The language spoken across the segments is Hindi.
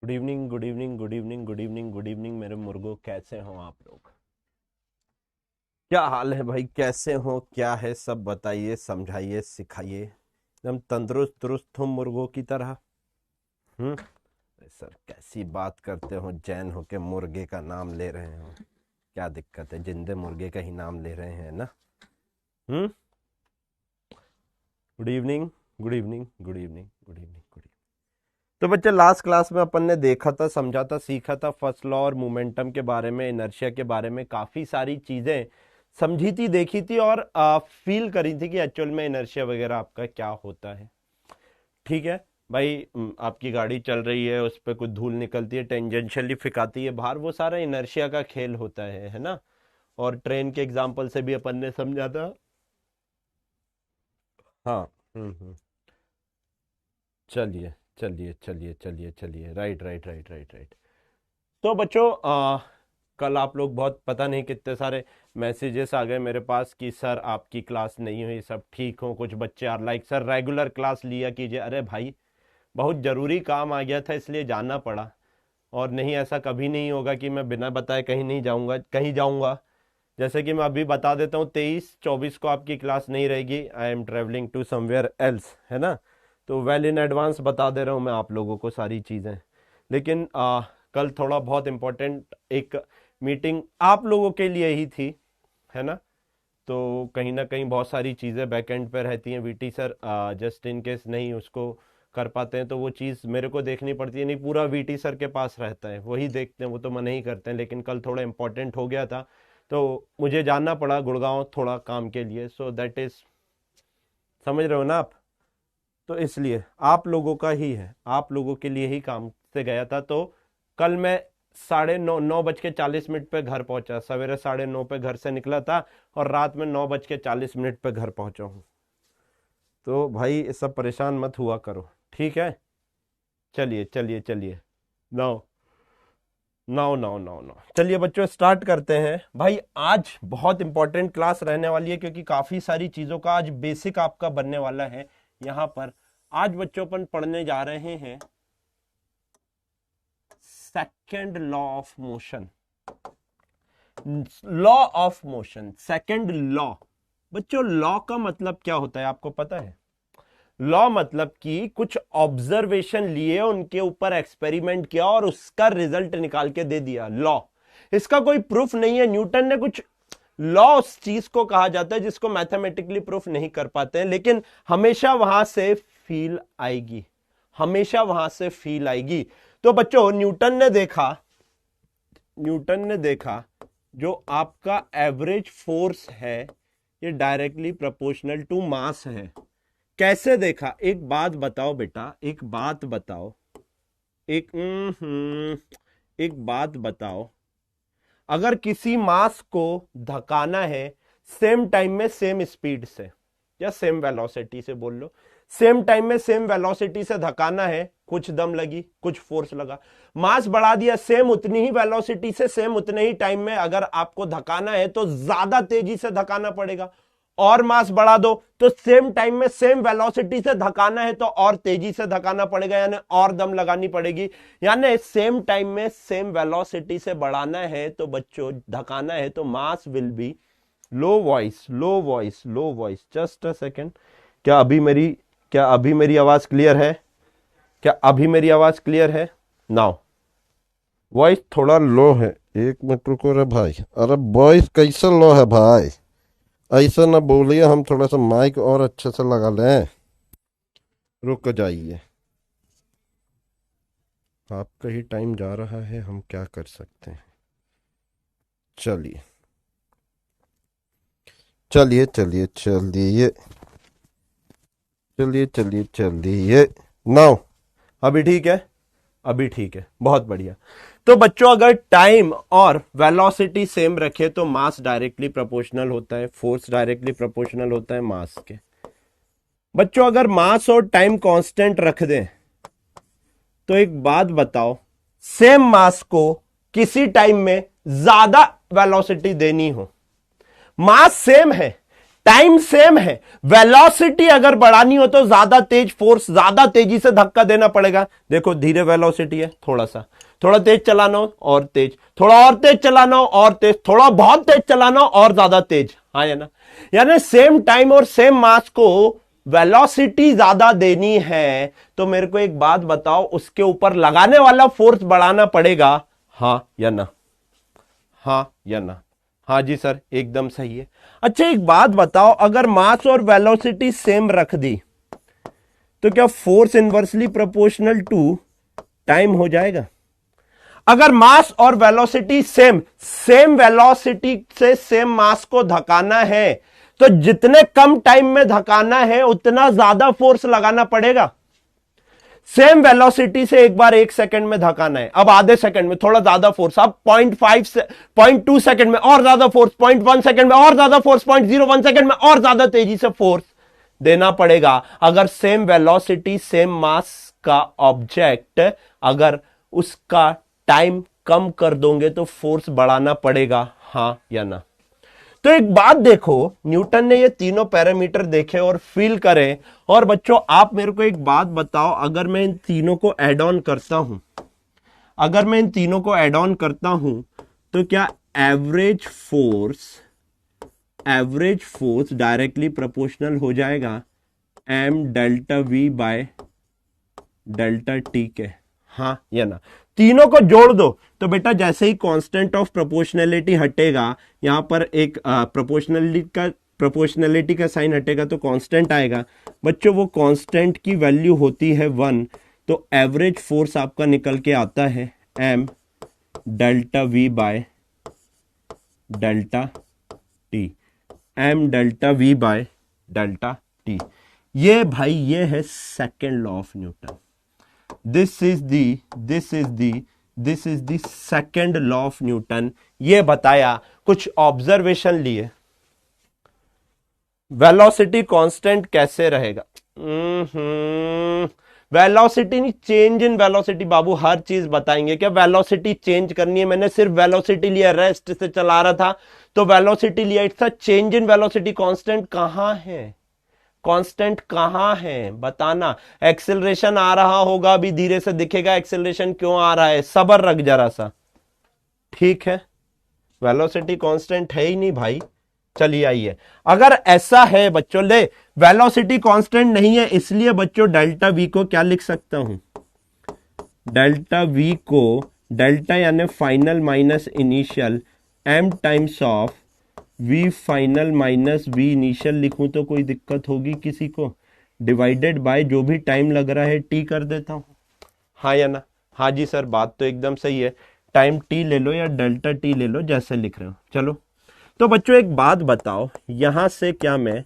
Good evening, good evening, good evening, good evening, good evening मेरे मुर्गो, कैसे हो आप लोग? क्या हाल है भाई? कैसे हो? क्या है? सब बताइए, समझाइए, सिखाइए। एकदम तंदुरुस्त दुरुस्त हो मुर्गों की तरह। हम्म। सर कैसी बात करते हो? जैन हो के मुर्गे का नाम ले रहे हो? क्या दिक्कत है? जिंदे मुर्गे का ही नाम ले रहे हैं ना। हम्म। Good evening, good evening, good evening, good evening, good evening. तो बच्चे, लास्ट क्लास में अपन ने देखा था, समझा था, सीखा था फर्स्ट लॉ और मोमेंटम के बारे में, इनर्शिया के बारे में काफी सारी चीजें समझी थी, देखी थी और फील करी थी कि एक्चुअल में इनर्शिया वगैरह आपका क्या होता है। ठीक है भाई। आपकी गाड़ी चल रही है, उस पर कुछ धूल निकलती है, टेंजेंशियली फिकाती है बाहर, वो सारा इनर्शिया का खेल होता है ना। और ट्रेन के एग्जाम्पल से भी अपन ने समझा था। हाँ। हम्म। चलिए, चलिए, चलिए, चलिए, चलिए, right, right, right, right, right. तो बच्चों, कल आप लोग बहुत, पता नहीं कितने सारे मैसेजेस आ गए मेरे पास कि सर आपकी क्लास नहीं हुई, सब ठीक हो। कुछ बच्चे are like sir regular class लिया कीजिए। अरे भाई, बहुत ज़रूरी काम आ गया था इसलिए जाना पड़ा। और नहीं, ऐसा कभी नहीं होगा कि मैं बिना बताए कहीं नहीं जाऊंगा, कहीं जाऊंगा। जैसे कि मैं अभी बता देता हूँ, 23-24 को आपकी क्लास नहीं रहेगी। I am travelling to somewhere else, है ना। तो वेल इन एडवांस बता दे रहा हूँ मैं आप लोगों को सारी चीज़ें। लेकिन कल थोड़ा बहुत इम्पोर्टेंट एक मीटिंग आप लोगों के लिए ही थी, है ना। तो कहीं ना कहीं बहुत सारी चीज़ें बैकएंड पे रहती हैं। VT sir just in case नहीं उसको कर पाते हैं तो वो चीज़ मेरे को देखनी पड़ती है। नहीं, पूरा वीटी सर के पास रहता है, वही देखते हैं, वो तो मना ही करते हैं। लेकिन कल थोड़ा इंपॉर्टेंट हो गया था तो मुझे जाना पड़ा गुड़गांव थोड़ा काम के लिए। सो दैट इज, समझ रहे हो ना आप। तो इसलिए आप लोगों का ही है, आप लोगों के लिए ही काम से गया था। तो कल मैं 9:40 पे घर पहुंचा। सवेरे 9:30 पे घर से निकला था और रात में 9:40 पे घर पहुंचा हूँ। तो भाई ये सब परेशान मत हुआ करो, ठीक है। चलिए, चलिए, चलिए। Now, now, now, now, now, चलिए बच्चों, स्टार्ट करते हैं। भाई आज बहुत इंपॉर्टेंट क्लास रहने वाली है क्योंकि काफी सारी चीजों का आज बेसिक आपका बनने वाला है यहाँ पर। आज बच्चों अपन पढ़ने जा रहे हैं second law of motion. Law of motion, second law. बच्चों, लॉ का मतलब क्या होता है आपको पता है? लॉ मतलब कि कुछ ऑब्जर्वेशन लिए, उनके ऊपर एक्सपेरिमेंट किया और उसका रिजल्ट निकाल के दे दिया। लॉ, इसका कोई प्रूफ नहीं है। न्यूटन ने कुछ लॉ, उस चीज को कहा जाता है जिसको मैथमेटिकली प्रूफ नहीं कर पाते हैं, लेकिन हमेशा वहां से फील आएगी, हमेशा वहां से फील आएगी। तो बच्चों, न्यूटन ने देखा जो आपका एवरेज फोर्स है ये डायरेक्टली प्रोपोर्शनल टू मास है। कैसे देखा? एक बात बताओ बेटा, एक बात बताओ, एक एक बात बताओ। अगर किसी मास को धकाना है सेम टाइम में सेम स्पीड से, या सेम वेलोसिटी से बोल लो, सेम टाइम में सेम वेलोसिटी से धकाना है, कुछ दम लगी, कुछ फोर्स लगा, मास बढ़ा दिया, सेम उतनी ही वेलोसिटी से सेम उतने ही टाइम में अगर आपको धकाना है तो ज्यादा तेजी से धकाना पड़ेगा। और मास बढ़ा दो तो सेम टाइम में सेम वेलोसिटी से धकाना है तो और तेजी से धकाना पड़ेगा, यानी और दम लगानी पड़ेगी। यानी सेम टाइम में सेम वेलोसिटी से बढ़ाना है तो बच्चों, धकाना है तो mass will be, low voice, low voice, low voice, just a second. क्या अभी मेरी आवाज क्लियर है? क्या अभी मेरी आवाज क्लियर है? नाउ वॉइस थोड़ा लो है। एक मिनट रुको रे भाई। अरे वॉइस कैसे लो है भाई? ऐसा ना बोलिए, हम थोड़ा सा माइक और अच्छे से लगा लें। रुक जाइए, आपका ही टाइम जा रहा है, हम क्या कर सकते हैं। चलिए, चलिए, चलिए, चलिए, चलिए, चलिए, चलिए। नाउ अभी ठीक है? अभी ठीक है, बहुत बढ़िया। तो बच्चों, अगर टाइम और वेलोसिटी सेम रखे तो मास डायरेक्टली प्रोपोर्शनल होता है, फोर्स डायरेक्टली प्रोपोर्शनल होता है मास के। बच्चों, अगर मास और टाइम कांस्टेंट रख दें तो एक बात बताओ, सेम मास को किसी टाइम में ज्यादा वेलोसिटी देनी हो, मास सेम है, टाइम सेम है, वेलोसिटी अगर बढ़ानी हो तो ज्यादा तेज फोर्स, ज्यादा तेजी से धक्का देना पड़ेगा। देखो धीरे वेलोसिटी है, थोड़ा तेज चलाना हो और तेज, थोड़ा और तेज चलाना हो और तेज, थोड़ा बहुत तेज चलाना हो और ज्यादा तेज, हाँ या ना। यानी सेम टाइम और सेम मास को वेलोसिटी ज्यादा देनी है तो मेरे को एक बात बताओ, उसके ऊपर लगाने वाला फोर्स बढ़ाना पड़ेगा, हाँ या ना, हाँ या ना। हाँ जी सर एकदम सही है। अच्छा एक बात बताओ, अगर मास और वेलोसिटी सेम रख दी तो क्या force inversely proportional to time हो जाएगा? अगर मास और वेलोसिटी सेम वेलोसिटी से सेम मास को धकाना है तो जितने कम टाइम में धकाना है उतना ज्यादा फोर्स लगाना पड़ेगा। सेम वेलोसिटी से एक बार 1 सेकंड में धकाना है, अब आधे सेकंड में थोड़ा ज्यादा फोर्स, अब 0.5 से 0.2 सेकंड में और ज्यादा फोर्स, 0.1 सेकंड में और ज्यादा फोर्स, 0.01 सेकंड में और ज्यादा तेजी से फोर्स देना पड़ेगा। अगर सेम वेलोसिटी सेम मास का ऑब्जेक्ट, अगर उसका टाइम कम कर दोगे तो फोर्स बढ़ाना पड़ेगा, हाँ या ना। तो एक बात देखो, न्यूटन ने ये तीनों पैरामीटर देखे और फील करे। और बच्चों आप मेरे को एक बात बताओ, अगर मैं इन तीनों को ऐड ऑन करता हूं तो क्या एवरेज फोर्स डायरेक्टली प्रोपोर्शनल हो जाएगा m delta v bye delta T के, हाँ या ना। तीनों को जोड़ दो तो बेटा जैसे ही कांस्टेंट ऑफ प्रोपोर्शनैलिटी हटेगा, यहां पर एक प्रोपोर्शनैलिटी का साइन हटेगा तो कांस्टेंट आएगा। बच्चों वो कांस्टेंट की वैल्यू होती है 1, तो एवरेज फोर्स आपका निकल के आता है m delta v bye delta T, m delta v bye delta T. ये भाई ये है second law of Newton. This is the second law of Newton. ये बताया, कुछ ऑब्जर्वेशन लिए, वेलोसिटी कांस्टेंट कैसे रहेगा। वेलोसिटी नहीं, चेंज इन वेलोसिटी बाबू, हर चीज बताएंगे। क्या वेलोसिटी चेंज करनी है? मैंने सिर्फ वेलोसिटी लिया, रेस्ट से चला रहा था तो वेलोसिटी लिया। It's a change in velocity. Constant कहां है? कांस्टेंट कहां है बताना। एक्सेलरेशन आ रहा होगा, अभी धीरे से दिखेगा एक्सेलरेशन क्यों आ रहा है, सबर रख जरा सा, ठीक है। वेलोसिटी कांस्टेंट है ही नहीं भाई। चलिए आइए, अगर ऐसा है बच्चों, ले वेलोसिटी कांस्टेंट नहीं है, इसलिए बच्चों डेल्टा वी को क्या लिख सकता हूं? डेल्टा वी को, डेल्टा यानी final minus initial, m times of v final minus v initial लिखूं तो कोई दिक्कत होगी किसी को? डिवाइडेड बाय जो भी टाइम लग रहा है t कर देता हूं, हाँ या ना। हाँ जी सर बात तो एकदम सही है, टाइम t ले लो या डेल्टा t ले लो, जैसे लिख रहे हो। चलो तो बच्चों एक बात बताओ, यहां से क्या मैं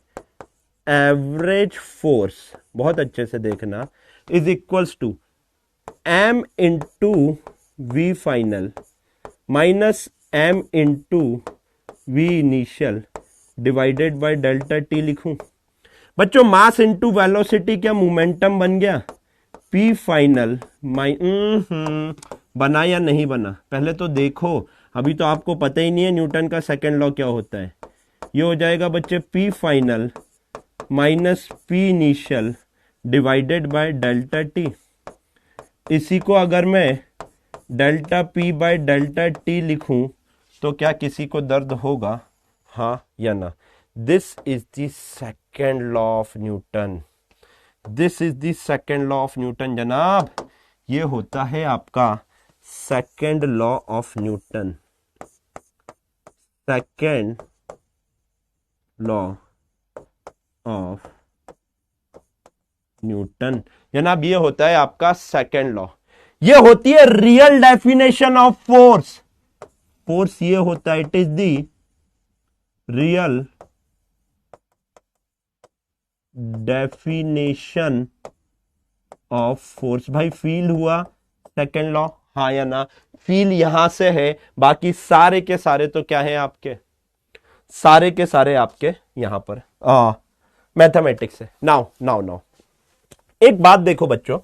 एवरेज फोर्स, बहुत अच्छे से देखना, is equals to m into we final minus m into v initial divided by delta t लिखूं। बच्चों मास इंटू वेलोसिटी क्या मोमेंटम बन गया? p फाइनल बना या नहीं बना? पहले तो देखो, अभी तो आपको पता ही नहीं है न्यूटन का सेकंड लॉ क्या होता है। ये हो जाएगा बच्चे p final minus p initial divided by delta T. इसी को अगर मैं delta p bye delta t लिखूं तो क्या किसी को दर्द होगा, हाँ या ना? This is the second law of Newton. This is the second law of Newton जनाब। ये होता है आपका second law of Newton. Second law of Newton जनाब, ये होता है आपका सेकेंड लॉ। ये होती है real definition of force. Force ये होता है, it is the real definition of force. भाई फील हुआ सेकेंड लॉ, हाँ या ना? फील यहां से है, बाकी सारे के सारे तो क्या है आपके, सारे के सारे आपके यहां पर मैथमेटिक्स है। नाउ एक बात देखो बच्चों,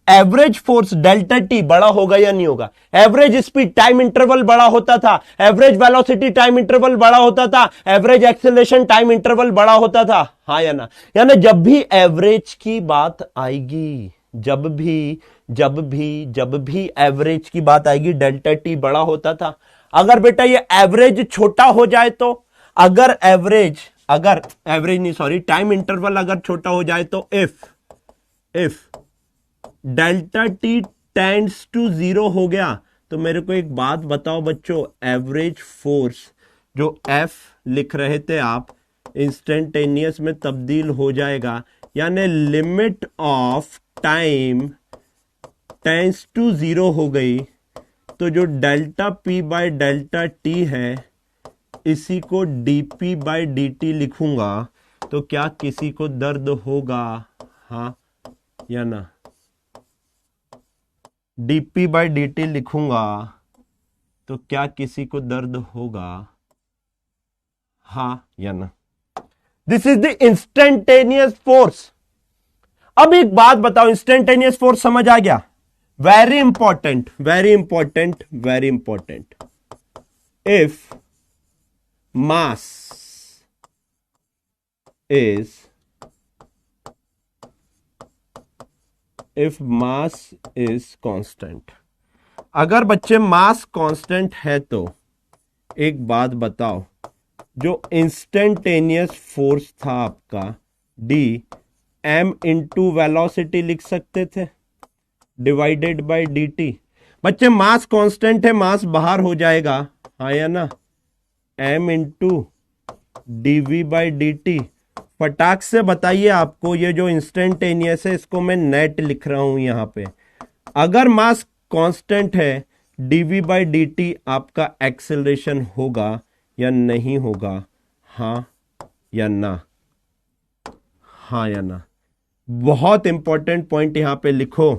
एवरेज फोर्स डेल्टा टी बड़ा होगा या नहीं होगा? एवरेज स्पीड टाइम इंटरवल बड़ा होता था, एवरेज वेलोसिटी टाइम इंटरवल बड़ा होता था, एवरेज एक्सेलरेशन टाइम इंटरवल बड़ा होता था, हाँ या ना? यानी जब भी एवरेज की बात आएगी, जब भी एवरेज की बात आएगी, डेल्टा टी बड़ा होता था। अगर बेटा ये एवरेज छोटा हो जाए तो, अगर एवरेज नहीं, सॉरी, टाइम इंटरवल अगर छोटा हो जाए तो if delta t tends to 0 हो गया, तो मेरे को एक बात बताओ बच्चों, एवरेज फोर्स जो एफ लिख रहे थे आप, इंस्टेंटेनियस में तब्दील हो जाएगा, यानी limit of time tends to 0 हो गई, तो जो delta P by delta t है इसी को डीपी बाय डी लिखूंगा, तो क्या किसी को दर्द होगा, हाँ या ना? डीपी बाय डी लिखूंगा तो क्या किसी को दर्द होगा, हाँ या ना? This is the instantaneous force. अब एक बात बताओ, इंस्टेंटेनियस फोर्स समझ आ गया? Very important, very important, very important. If mass is constant, अगर बच्चे मास कांस्टेंट है तो एक बात बताओ, जो इंस्टेंटेनियस फोर्स था आपका डी एम इंटू वेलोसिटी लिख सकते थे डिवाइडेड बाय डी टी। बच्चे मास कांस्टेंट है, मास बाहर हो जाएगा, हाँ या ना? M into dv by d t. फटाक से बताइए, आपको ये जो इंस्टेंटेनियस है इसको मैं नेट लिख रहा हूं यहां पे। अगर मास कांस्टेंट है, डीवी बाई डी टी आपका एक्सेलरेशन होगा या नहीं होगा, हाँ या ना? हाँ या ना? बहुत इंपॉर्टेंट पॉइंट यहां पे लिखो,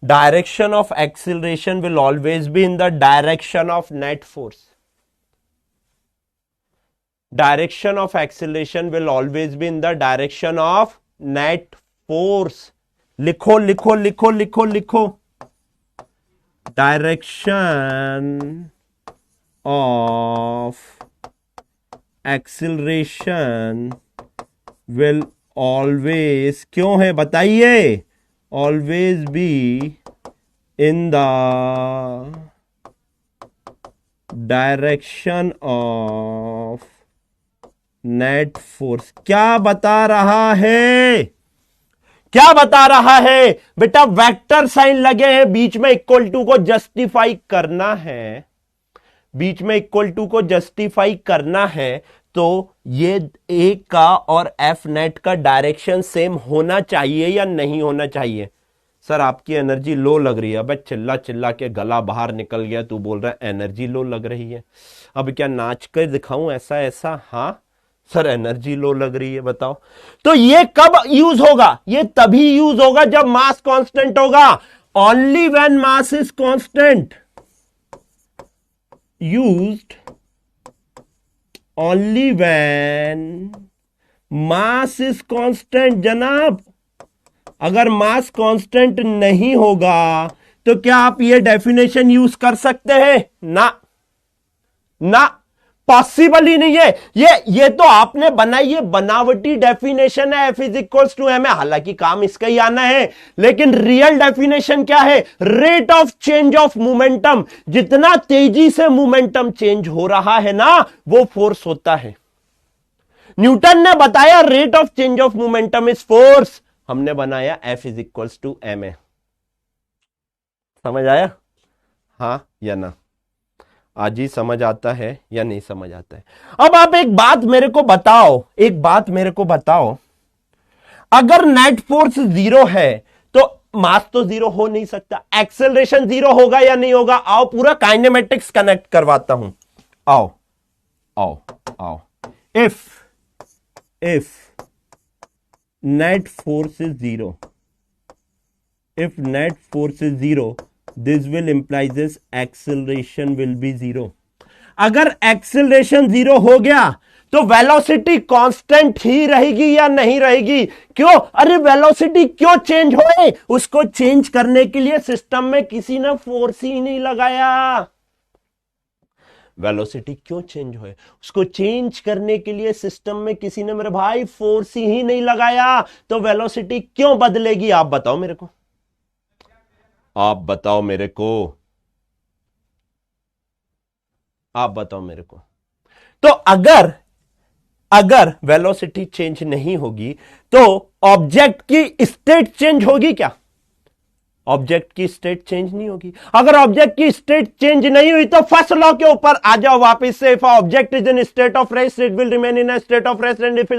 direction of acceleration will always be in the direction of net force. Direction of acceleration will always be in the direction of net force. लिखो लिखो लिखो लिखो लिखो, direction of acceleration will always, क्यों है बताइए, always be in the direction of net force. क्या बता रहा है, क्या बता रहा है बेटा? वेक्टर साइन लगे हैं, बीच में इक्वल टू को जस्टिफाई करना है, बीच में इक्वल टू को जस्टिफाई करना है, तो ये ए का और एफ नेट का डायरेक्शन सेम होना चाहिए या नहीं होना चाहिए? सर आपकी एनर्जी लो लग रही है। अबे चिल्ला चिल्ला के गला बाहर निकल गया, तू बोल रहा है एनर्जी लो लग रही है। अब क्या नाच कर दिखाऊं ऐसा ऐसा? हाँ सर एनर्जी लो लग रही है, बताओ। तो ये कब यूज होगा? ये तभी यूज होगा जब मास कांस्टेंट होगा। Only when mass is constant, used only when mass is constant. जनाब अगर मास कांस्टेंट नहीं होगा तो क्या आप ये डेफिनेशन यूज कर सकते हैं? ना ना, पॉसिबल ही नहीं है। ये तो आपने बनाई, ये बनावटी डेफिनेशन है, F is equals to m है, हालांकि काम इसका ही आना है, लेकिन रियल डेफिनेशन क्या है? Rate of change of momentum. जितना तेजी से मोमेंटम चेंज हो रहा है ना, वो फोर्स होता है। न्यूटन ने बताया rate of change of momentum is force, हमने बनाया F is equals to m है। समझ आया, हाँ या ना? आज ही समझ आता है या नहीं समझ आता है? अब आप एक बात मेरे को बताओ, एक बात मेरे को बताओ, अगर नेट फोर्स 0 है तो मास तो 0 हो नहीं सकता, एक्सेलरेशन 0 होगा या नहीं होगा? आओ पूरा काइनेमेटिक्स कनेक्ट करवाता हूं, आओ आओ आओ। If net force is 0, if net force is 0, this will implies this acceleration will be 0। अगर acceleration 0 हो गया तो वेलोसिटी कांस्टेंट ही रहेगी या नहीं रहेगी? क्यों? अरे वेलोसिटी क्यों चेंज होए? उसको चेंज करने के लिए सिस्टम में किसी ने फोर्स ही नहीं लगाया। वेलोसिटी क्यों चेंज हुए? उसको चेंज करने के लिए सिस्टम में किसी ने मेरे भाई फोर्स ही नहीं लगाया। तो वेलोसिटी क्यों बदलेगी? आप बताओ मेरे को, आप बताओ मेरे को, आप बताओ मेरे को। तो अगर अगर वेलोसिटी चेंज नहीं होगी तो ऑब्जेक्ट की स्टेट चेंज होगी क्या? ऑब्जेक्ट की स्टेट चेंज नहीं होगी। अगर ऑब्जेक्ट की स्टेट चेंज नहीं हुई तो फर्स्ट लॉ के ऊपर आ जाओ वापस से। If object is in state of rest it will remain in state of rest, and if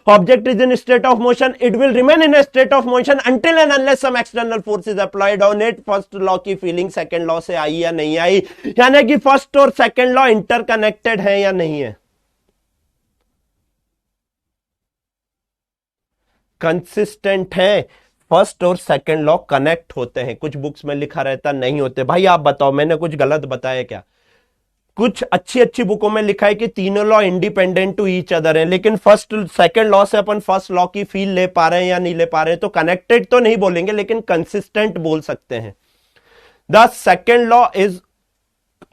object is in state of motion it will remain in state of motion until and unless some external force is applied on it. First law की फीलिंग सेकंड लॉ से आई या नहीं आई? यानी कि फर्स्ट और सेकंड लॉ इंटरकनेक्टेड है या नहीं है? कंसिस्टेंट है। फर्स्ट और सेकंड लॉ कनेक्ट होते हैं। कुछ बुक्स में लिखा रहता नहीं होते। भाई आप बताओ, मैंने कुछ गलत बताया क्या? कुछ अच्छी अच्छी बुकों में लिखा है कि तीनों law independent to each other हैं, लेकिन फर्स्ट सेकंड लॉ से अपन फर्स्ट लॉ की फील ले पा रहे हैं या नहीं ले पा रहे हैं? तो कनेक्टेड तो नहीं बोलेंगे लेकिन कंसिस्टेंट बोल सकते हैं। The second law is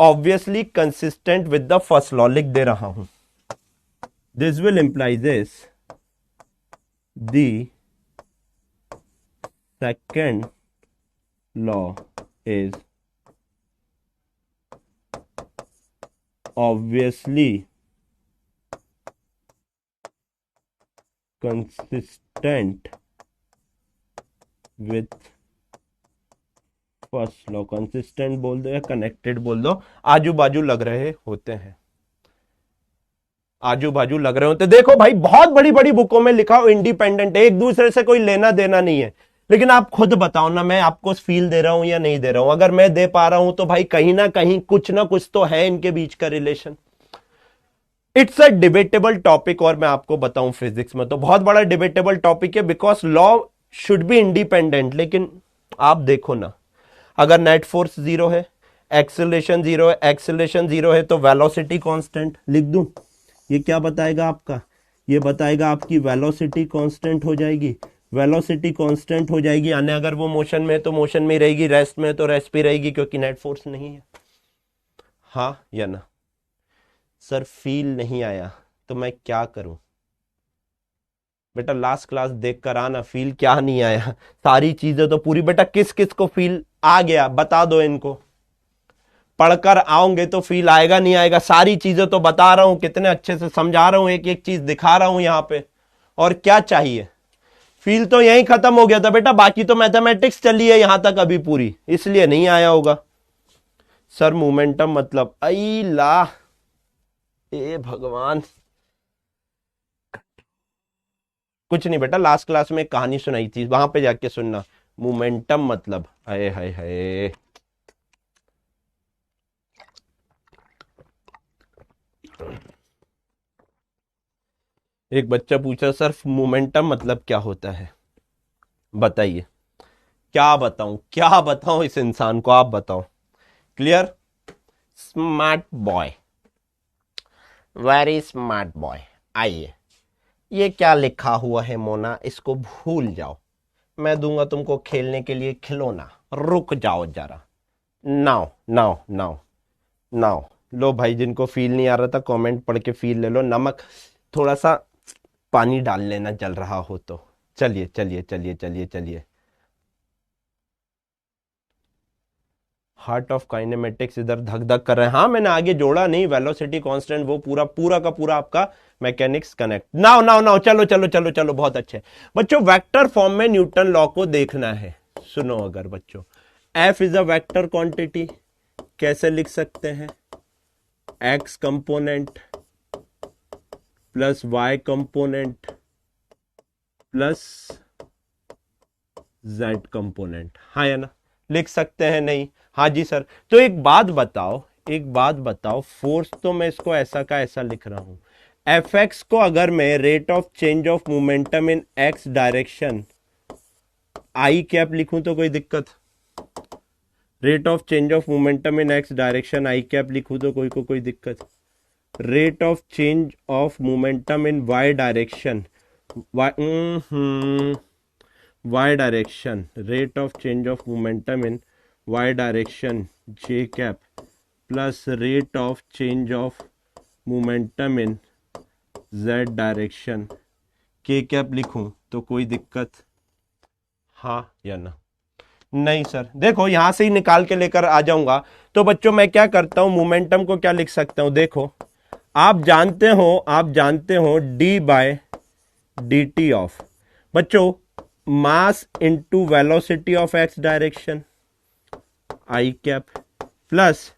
obviously consistent with the first law. लिख दे रहा हूं, this will imply this, the second law is obviously consistent with first law। consistent बोल दो या connected बोल दो, आजू बाजू लग रहे होते हैं, आजू बाजू लग रहे होते। देखो भाई बहुत बड़ी बड़ी बुकों में लिखा हो इंडिपेंडेंट, एक दूसरे से कोई लेना देना नहीं है, लेकिन आप खुद बताओ ना, मैं आपको फील दे रहा हूं या नहीं दे रहा हूं? अगर मैं दे पा रहा हूं तो भाई कहीं ना कहीं कुछ ना कुछ तो है इनके बीच का relation. It's a debatable topic, और मैं आपको बताऊं फिजिक्स में तो बहुत बड़ा डिबेटेबल टॉपिक है, because law should be independent. लेकिन आप देखो ना, अगर नेट फोर्स जीरो है, एक्सेलरेशन जीरो है, एक्सेलरेशन जीरो है, तो वेलोसिटी कांस्टेंट लिख दूं? ये क्या बताएगा आपका? ये बताएगा आपकी वेलोसिटी कांस्टेंट हो जाएगी। वेलोसिटी कांस्टेंट हो जाएगी यानी अगर वो मोशन में है तो मोशन में रहेगी, रेस्ट में तो रेस्ट पे रहेगी, क्योंकि नेट फोर्स नहीं है। हाँ या ना? सर फील नहीं आया तो मैं क्या करूं? बेटा लास्ट क्लास देख कर आना, फील क्या नहीं आया? सारी चीजें तो पूरी। बेटा किस किस को फील आ गया बता दो इनको। पढ़कर आओगे तो फील आएगा नहीं आएगा? सारी चीजें तो बता रहा हूं, कितने अच्छे से समझा रहा हूं, एक एक चीज दिखा रहा हूं यहां पे। और क्या चाहिए? फील तो यहीं खत्म हो गया था बेटा, बाकी तो मैथमेटिक्स चली है यहां तक अभी पूरी, इसलिए नहीं आया होगा। सर मोमेंटम मतलब आई ला, ए भगवान। कुछ नहीं बेटा, लास्ट क्लास में एक कहानी सुनाई थी, वहां पे जाके सुनना। मोमेंटम मतलब हाय हाय हाय। एक बच्चा पूछा सर मोमेंटम मतलब क्या होता है, बताइए। क्या बताऊं, क्या बताऊं इस इंसान को, आप बताओ। Clear? Smart boy, very smart boy. आइए, ये क्या लिखा हुआ है मोना, इसको भूल जाओ, मैं दूंगा तुमको खेलने के लिए खिलौना, रुक जाओ जरा। Now now now now. लो भाई, जिनको फील नहीं आ रहा था कमेंट पढ़ के फील ले लो। नमक थोड़ा सा पानी डाल लेना जल रहा हो तो। चलिए चलिए चलिए चलिए चलिए। हार्ट ऑफ काइनेमेटिक्स इधर धक धक कर रहे हैं। हाँ मैंने आगे जोड़ा नहीं, वेलोसिटी कांस्टेंट वो पूरा पूरा का पूरा आपका mechanics connect. Now now now, चलो चलो चलो चलो, बहुत अच्छे बच्चों। वेक्टर फॉर्म में न्यूटन लॉ को देखना है। सुनो अगर बच्चों, F is a vector quantity, कैसे लिख सकते हैं? X component plus y component plus z component. हाँ या ना? लिख सकते हैं नहीं? हाँ जी सर। तो एक बात बताओ, एक बात बताओ, फोर्स तो मैं इसको ऐसा का ऐसा लिख रहा हूं, एफ एक्स को अगर मैं rate of change of momentum in x direction I cap लिखूं तो कोई दिक्कत? Rate of change of momentum in x direction I cap लिखूं तो कोई दिक्कत? rate of change of momentum in y direction, y direction, rate of change of momentum in y direction j cap plus rate of change of momentum in z direction k cap लिखूं तो कोई दिक्कत, हाँ या ना? नहीं सर, देखो यहां से ही निकाल के लेकर आ जाऊंगा। तो बच्चों मैं क्या करता हूं, मोमेंटम को क्या लिख सकता हूं, देखो आप जानते हो D by D T of, बच्चों mass into velocity of x direction I cap plus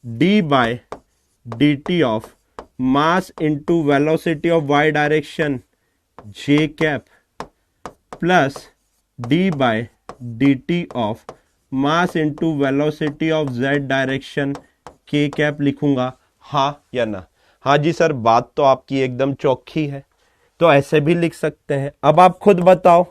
D by D T of mass into velocity of Y direction J cap plus D by D T of mass into velocity of Z direction K cap लिखूंगा, हाँ या ना? हाँ जी सर, बात तो आपकी एकदम चौखी है, तो ऐसे भी लिख सकते हैं। अब आप खुद बताओ,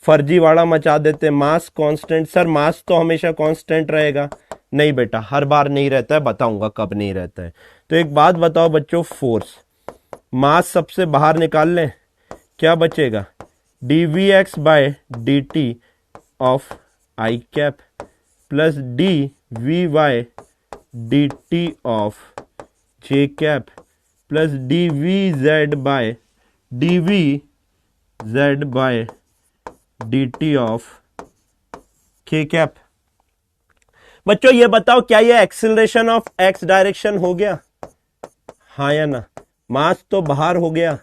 फर्जीवाड़ा मचा देते, मास कांस्टेंट, सर मास तो हमेशा कांस्टेंट रहेगा, नहीं बेटा हर बार नहीं रहता है, बताऊंगा कब नहीं रहता है। तो एक बात बताओ बच्चों, फोर्स मास सबसे बाहर निकाल लें, क्या बचेगा, d v x by D T of I cap plus d v y d T of j cap plus d v z by d v z by D T of k cap. बच्चों ये बताओ क्या ये एक्सीलरेशन ऑफ एक्स डायरेक्शन हो गया, हाँ या ना? मास तो बाहर हो गया,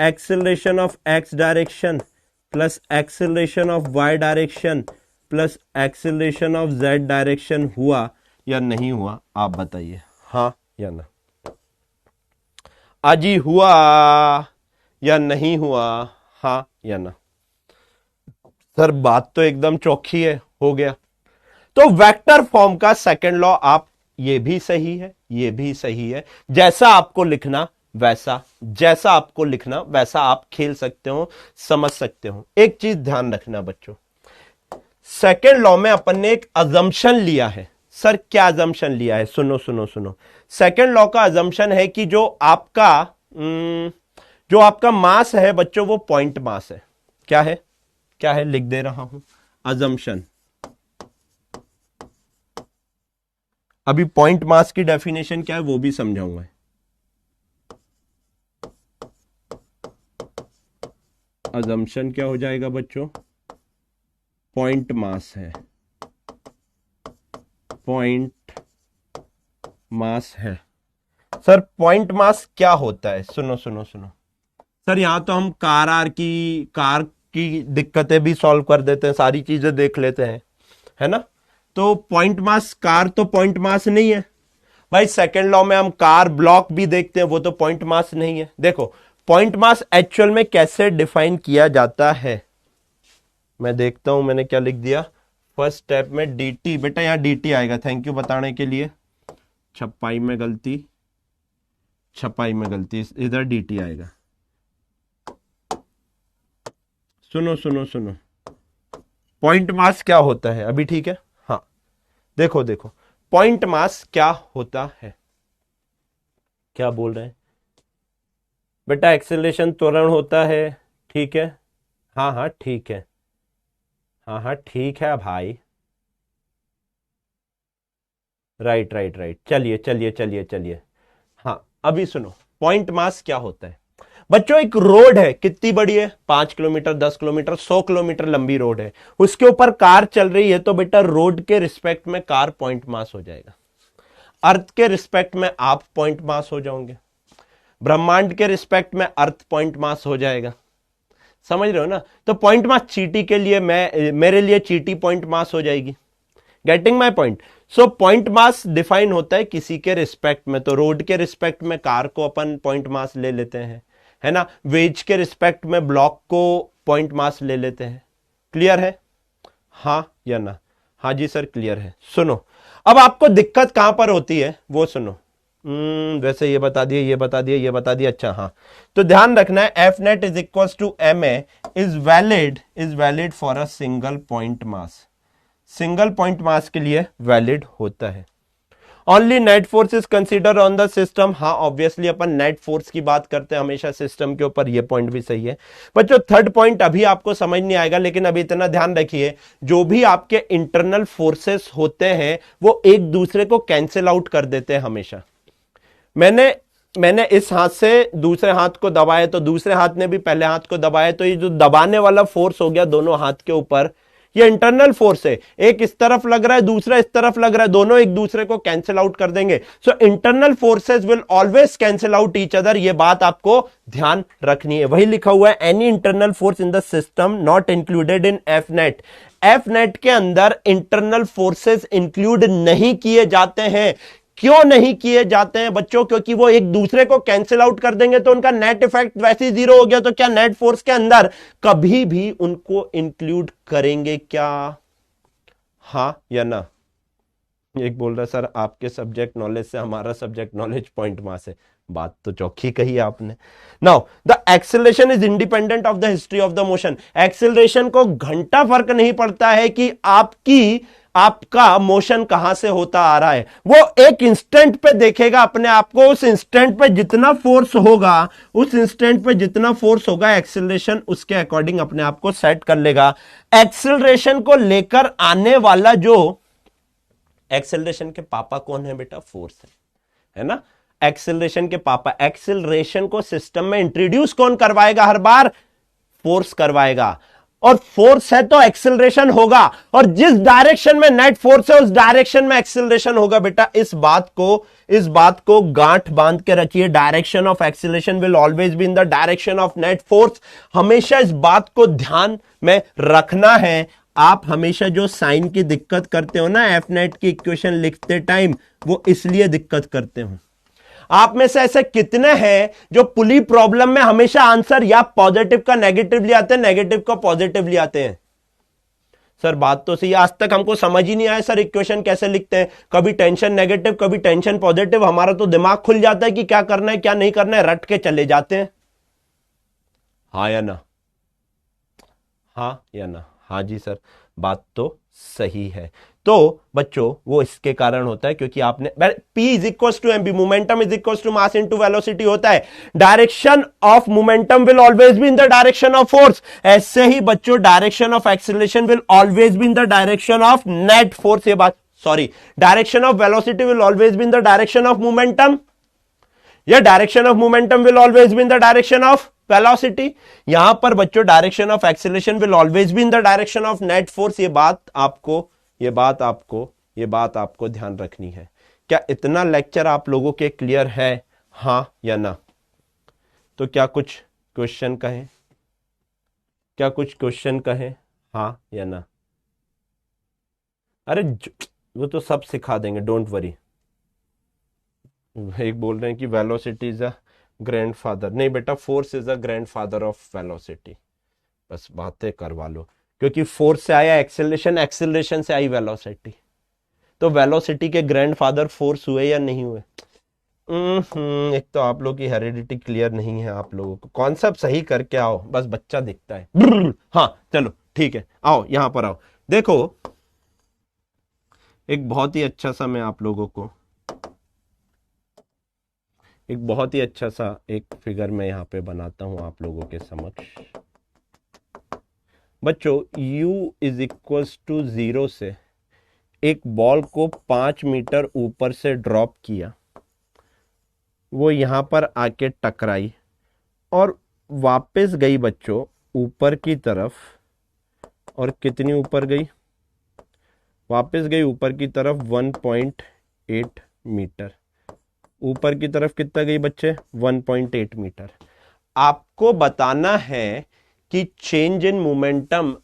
acceleration of x direction plus acceleration of Y direction plus acceleration of Z direction हुआ या नहीं हुआ, आप बताइए, हाँ या ना? आजी हुआ या नहीं हुआ, हाँ या ना? सर बात तो एकदम चौखी है, हो गया। तो वेक्टर फॉर्म का सेकंड लॉ आप, ये भी सही है, ये भी सही है, जैसा आपको लिखना वैसा आप खेल सकते हो, समझ सकते हो। एक चीज ध्यान रखना बच्चों, सेकेंड लॉ में अपन ने एक अजम्पशन लिया है। सर क्या अजम्पशन लिया है, सुनो सुनो सुनो। सेकेंड लॉ का अजम्पशन है कि जो आपका मास है बच्चों, वो पॉइंट मास है। क्या है, क्या है, लिख दे रहा हूं, अजम्पशन। अभी पॉइंट मास की डेफिनेशन क्या है वो भी समझाऊंगा। अजम्पशन क्या हो जाएगा बच्चों, पॉइंट मास है, पॉइंट मास है। सर पॉइंट मास क्या होता है, सुनो सुनो सुनो। सर यहां तो हम कार की दिक्कतें भी सॉल्व कर देते हैं, सारी चीजें देख लेते हैं, है ना? तो पॉइंट मास, कार तो पॉइंट मास नहीं है भाई। सेकंड लॉ में हम कार ब्लॉक भी देखते हैं, वो तो पॉइंट मास नहीं है। देखो पॉइंट मास एक्चुअल में कैसे डिफाइन किया जाता है, मैं देखता हूं मैंने क्या लिख दिया फर्स्ट स्टेप में, dt, बेटा यहां dt आएगा, थैंक यू बताने के लिए। छपाई में गलती, इधर dt आएगा। सुनो सुनो सुनो, पॉइंट मास क्या होता है अभी, ठीक है? हाँ देखो देखो, पॉइंट मास क्या होता है, क्या बोल रहे हैं बेटा? एक्सेलरेशन त्वरण होता है, ठीक है, हाँ हाँ ठीक है, हाँ हाँ ठीक है भाई, राइट राइट राइट, चलिए चलिए चलिए चलिए। हाँ अभी सुनो, पॉइंट मास क्या होता है बच्चों? एक रोड है, कितनी बड़ी है, 5 किलोमीटर, 10 किलोमीटर, 100 किलोमीटर लंबी रोड है, उसके ऊपर कार चल रही है, तो बेटा रोड के रिस्पेक्ट में कार पॉइंट मास हो जाएगा, अर्थ के रिस्पेक्ट में आप पॉइंट मास हो जाओगे, ब्रह्मांड के रिस्पेक्ट में अर्थ पॉइंट मास हो जाएगा। समझ रहे हो ना? तो पॉइंट मास चींटी के लिए, मेरे लिए चींटी पॉइंट मास हो जाएगी। Getting my point? So point mass define होता है किसी के रिस्पेक्ट में, तो रोड के रिस्पेक्ट में कार को अपन पॉइंट मास ले लेते हैं, है ना? वेज के रिस्पेक्ट में ब्लॉक को पॉइंट मास ले लेते हैं। क्लियर है, हाँ या ना? हाँ जी सर क्लियर है। सुनो अब आपको दिक्कत कहां पर होती है वो सुनो। वैसे ये बता दिए, ये बता दिए, ये बता दिया, अच्छा हाँ। तो ध्यान रखना है, F net is equal to m a is valid for a single point mass, single point mass के लिए वैलिड होता है। Only net force is consider on the system. हाँ ऑब्वियसली अपन नेट फोर्स की बात करते हैं हमेशा सिस्टम के ऊपर, ये पॉइंट भी सही है बच्चों। थर्ड पॉइंट अभी आपको समझ नहीं आएगा, लेकिन अभी इतना ध्यान रखिए, जो भी आपके इंटरनल फोर्सेस होते हैं वो एक दूसरे को कैंसिल आउट कर देते हैं हमेशा। मैंने इस हाथ से दूसरे हाथ को दबाया तो दूसरे हाथ ने भी पहले हाथ को दबाया, तो ये जो दबाने वाला फोर्स हो गया दोनों हाथ के ऊपर, ये इंटरनल फोर्स है। एक इस तरफ लग रहा है, दूसरा इस तरफ लग रहा है, दोनों एक दूसरे को कैंसिल आउट कर देंगे। So internal forces will always cancel out each other, ये बात आपको ध्यान रखनी है। वही लिखा हुआ है, any internal force in the system not included in F net. F net के अंदर इंटरनल फोर्सेस इंक्लूड नहीं किए जाते हैं। क्यों नहीं किए जाते हैं बच्चों? क्योंकि वो एक दूसरे को कैंसिल आउट कर देंगे तो उनका नेट इफेक्ट वैसे ही जीरो हो गया। तो क्या नेट फोर्स के अंदर कभी भी उनको इंक्लूड करेंगे क्या? हाँ या ना? एक बोल रहा सर आपके सब्जेक्ट नॉलेज से हमारा सब्जेक्ट नॉलेज पॉइंट मास है। बात तो चौखी कही आपने। Now the acceleration is independent of the history of the motion. Acceleration को घंटा फर्क नहीं पड़ता है कि आपका मोशन कहां से होता आ रहा है, वो एक इंस्टेंट पे देखेगा अपने आप को। उस इंस्टेंट पे जितना फोर्स होगा, उस इंस्टेंट पे जितना फोर्स होगा, एक्सेलरेशन उसके अकॉर्डिंग अपने आप को सेट कर लेगा। एक्सेलरेशन को लेकर आने वाला जो एक्सेलरेशन के पापा कौन है बेटा? फोर्स है ना। एक्सेलरेशन के पापा, एक्सेलरेशन को सिस्टम में इंट्रोड्यूस कौन करवाएगा? हर बार फोर्स करवाएगा। और फोर्स है तो एक्सेलरेशन होगा, और जिस डायरेक्शन में नेट फोर्स है उस डायरेक्शन में एक्सेलरेशन होगा बेटा। इस बात को गांठ बांध के रखिए। Direction of acceleration will always be in the direction of net force. हमेशा इस बात को ध्यान में रखना है। आप हमेशा जो साइन की दिक्कत करते हो ना एफ नेट की इक्वेशन लिखते टाइम, वो इसलिए दिक्कत करते हो। आप में से ऐसे कितने हैं जो पुली प्रॉब्लम में हमेशा आंसर या पॉजिटिव का नेगेटिव ले आते हैं, नेगेटिव का पॉजिटिव ले आते हैं? सर बात तो सही, आज तक हमको समझ ही नहीं आया सर इक्वेशन कैसे लिखते हैं। कभी टेंशन नेगेटिव, कभी टेंशन पॉजिटिव। हमारा तो दिमाग खुल जाता है कि क्या करना है क्या नहीं करना है, रट के चले जाते हैं। हाँ या ना? हाँ या ना? हाँ जी सर, बात तो सही है। तो बच्चों वो इसके कारण होता है क्योंकि आपने P is equal to M B, momentum is equal to mass into velocity होता है। Direction of momentum will always be in the direction of force. ऐसे ही बच्चों direction of acceleration will always be in the direction of net force. ये बात sorry, direction of velocity will always be in the direction of momentum, या direction of momentum will always be in the direction of velocity. यहां पर बच्चों direction of acceleration will always be in the direction of net force. ये बात आपको ध्यान रखनी है। क्या इतना लेक्चर आप लोगों के क्लियर है? हाँ या ना? तो क्या कुछ क्वेश्चन कहें? हाँ या ना? अरे वो तो सब सिखा देंगे, डोंट वरी। एक बोल रहे हैं कि वेलोसिटी इज अ ग्रैंडफादर। नहीं बेटा, force is a grandfather of velocity. बस बातें करवा लो, क्योंकि फोर्स से आया एक्सेलरेशन, एक्सेलरेशन से आई वेलोसिटी। तो वेलोसिटी के ग्रैंडफादर फोर्स हुए या नहीं हुए? एक तो आप लोग की हेरिडिटी क्लियर नहीं है। आप लोगों को कॉन्सेप्ट सही करके आओ, बस बच्चा दिखता है। हाँ चलो ठीक है, आओ यहां पर आओ। देखो एक बहुत ही अच्छा सा मैं आप लोगों को एक फिगर मैं यहाँ पे बनाता हूं आप लोगों के समक्ष। बच्चों u इज इक्वल्स टू 0 से एक बॉल को 5 मीटर ऊपर से ड्रॉप किया, वो यहां पर आके टकराई और वापस गई बच्चों ऊपर की तरफ। और कितनी ऊपर गई? वापस गई ऊपर की तरफ 1.8 मीटर। ऊपर की तरफ कितना गई बच्चे? 1.8 मीटर। आपको बताना है कि चेंज इन मोमेंटम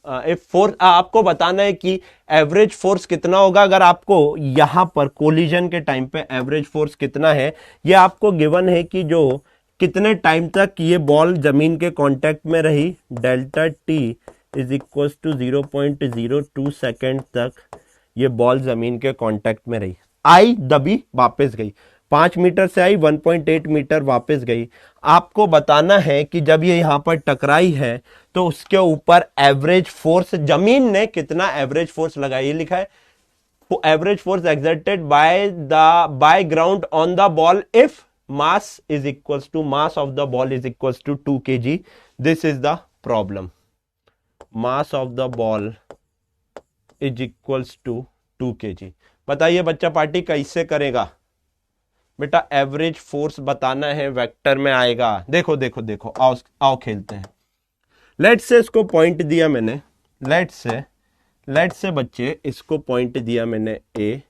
फोर्स, आपको बताना है कि एवरेज फोर्स कितना होगा। अगर आपको यहां पर कोलिजन के टाइम पे एवरेज फोर्स कितना है, ये आपको गिवन है कि जो कितने टाइम तक ये बॉल जमीन के कांटेक्ट में रही, delta t is equal to 0.02 second तक ये बॉल जमीन के कांटेक्ट में रही। आई दबी, वापस गई, 5 मीटर से आई 1.8 मीटर वापस गई। आपको बताना है कि जब ये यहां पर टकराई है तो उसके ऊपर एवरेज फोर्स, जमीन ने कितना एवरेज फोर्स लगाई, लिखा है average force exerted by ground on the ball if mass is equals to mass of the ball is equals to 2 kg. This is the problem. Mass of the ball is equals to 2 kg. बताइए बच्चा पार्टी कैसे करेगा बेटा? एवरेज फोर्स बताना है, वेक्टर में आएगा. देखो देखो देखो, आओ आओ खेलते हैं. लेट्स से इसको पॉइंट दिया मैंने, लेट्स से बच्चे इसको पॉइंट दिया मैंने ए.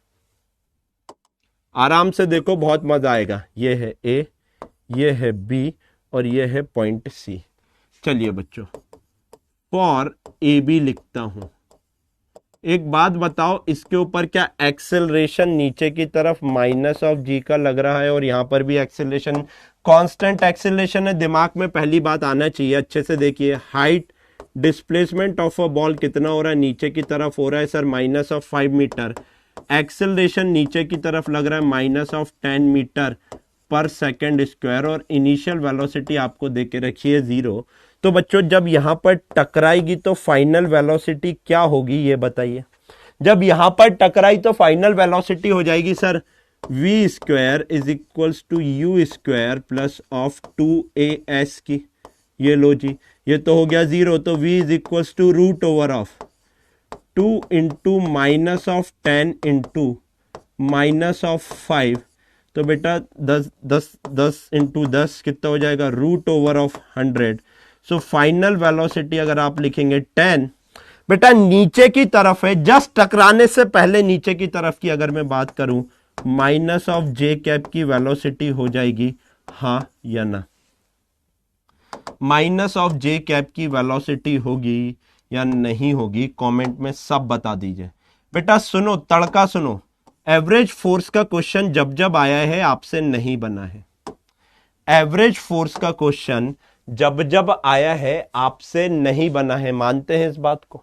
आराम से देखो, बहुत मजा आएगा. ये है ए, ये है बी और ये है पॉइंट सी. चलिए बच्चों, फॉर ए बी लिखता हूं. एक बात बताओ, इसके ऊपर क्या एक्सेलरेशन नीचे की तरफ माइनस ऑफ जी का लग रहा है और यहां पर भी एक्सेलरेशन कांस्टेंट एक्सेलरेशन है? दिमाग में पहली बात आना चाहिए. अच्छे से देखिए, height displacement of a ball कितना हो रहा है? नीचे की तरफ हो रहा है sir minus of 5 metre. Acceleration नीचे की तरफ लग रहा है minus of 10 metre per second square और इनिशियल वेलोसिटी आपको दे के रखी है 0. तो बच्चों जब यहां पर टकराएगी तो फाइनल वेलोसिटी क्या होगी ये बताइए? जब यहां पर टकराई तो फाइनल वेलोसिटी हो जाएगी sir v square is equals to u square plus of 2as की. ये लो जी, ये तो हो गया 0. तो v is equals to root over of 2 into minus of 10 into minus of 5. तो बेटा 10 इंटू 10 कितना हो जाएगा? Root over of 100. So final velocity अगर आप लिखेंगे 10, बेटा नीचे की तरफ है, जस्ट टकराने से पहले नीचे की तरफ की अगर मैं बात करूं, माइनस ऑफ जे कैप की वेलोसिटी हो जाएगी, हाँ या ना? माइनस ऑफ जे कैप की वेलोसिटी होगी या नहीं होगी? कमेंट में सब बता दीजिए. बेटा सुनो, तड़का सुनो, एवरेज फोर्स का क्वेश्चन जब जब आया है आपसे नहीं बना है. एवरेज फोर्स का क्वेश्चन जब जब आया है आपसे नहीं बना है. मानते हैं इस बात को?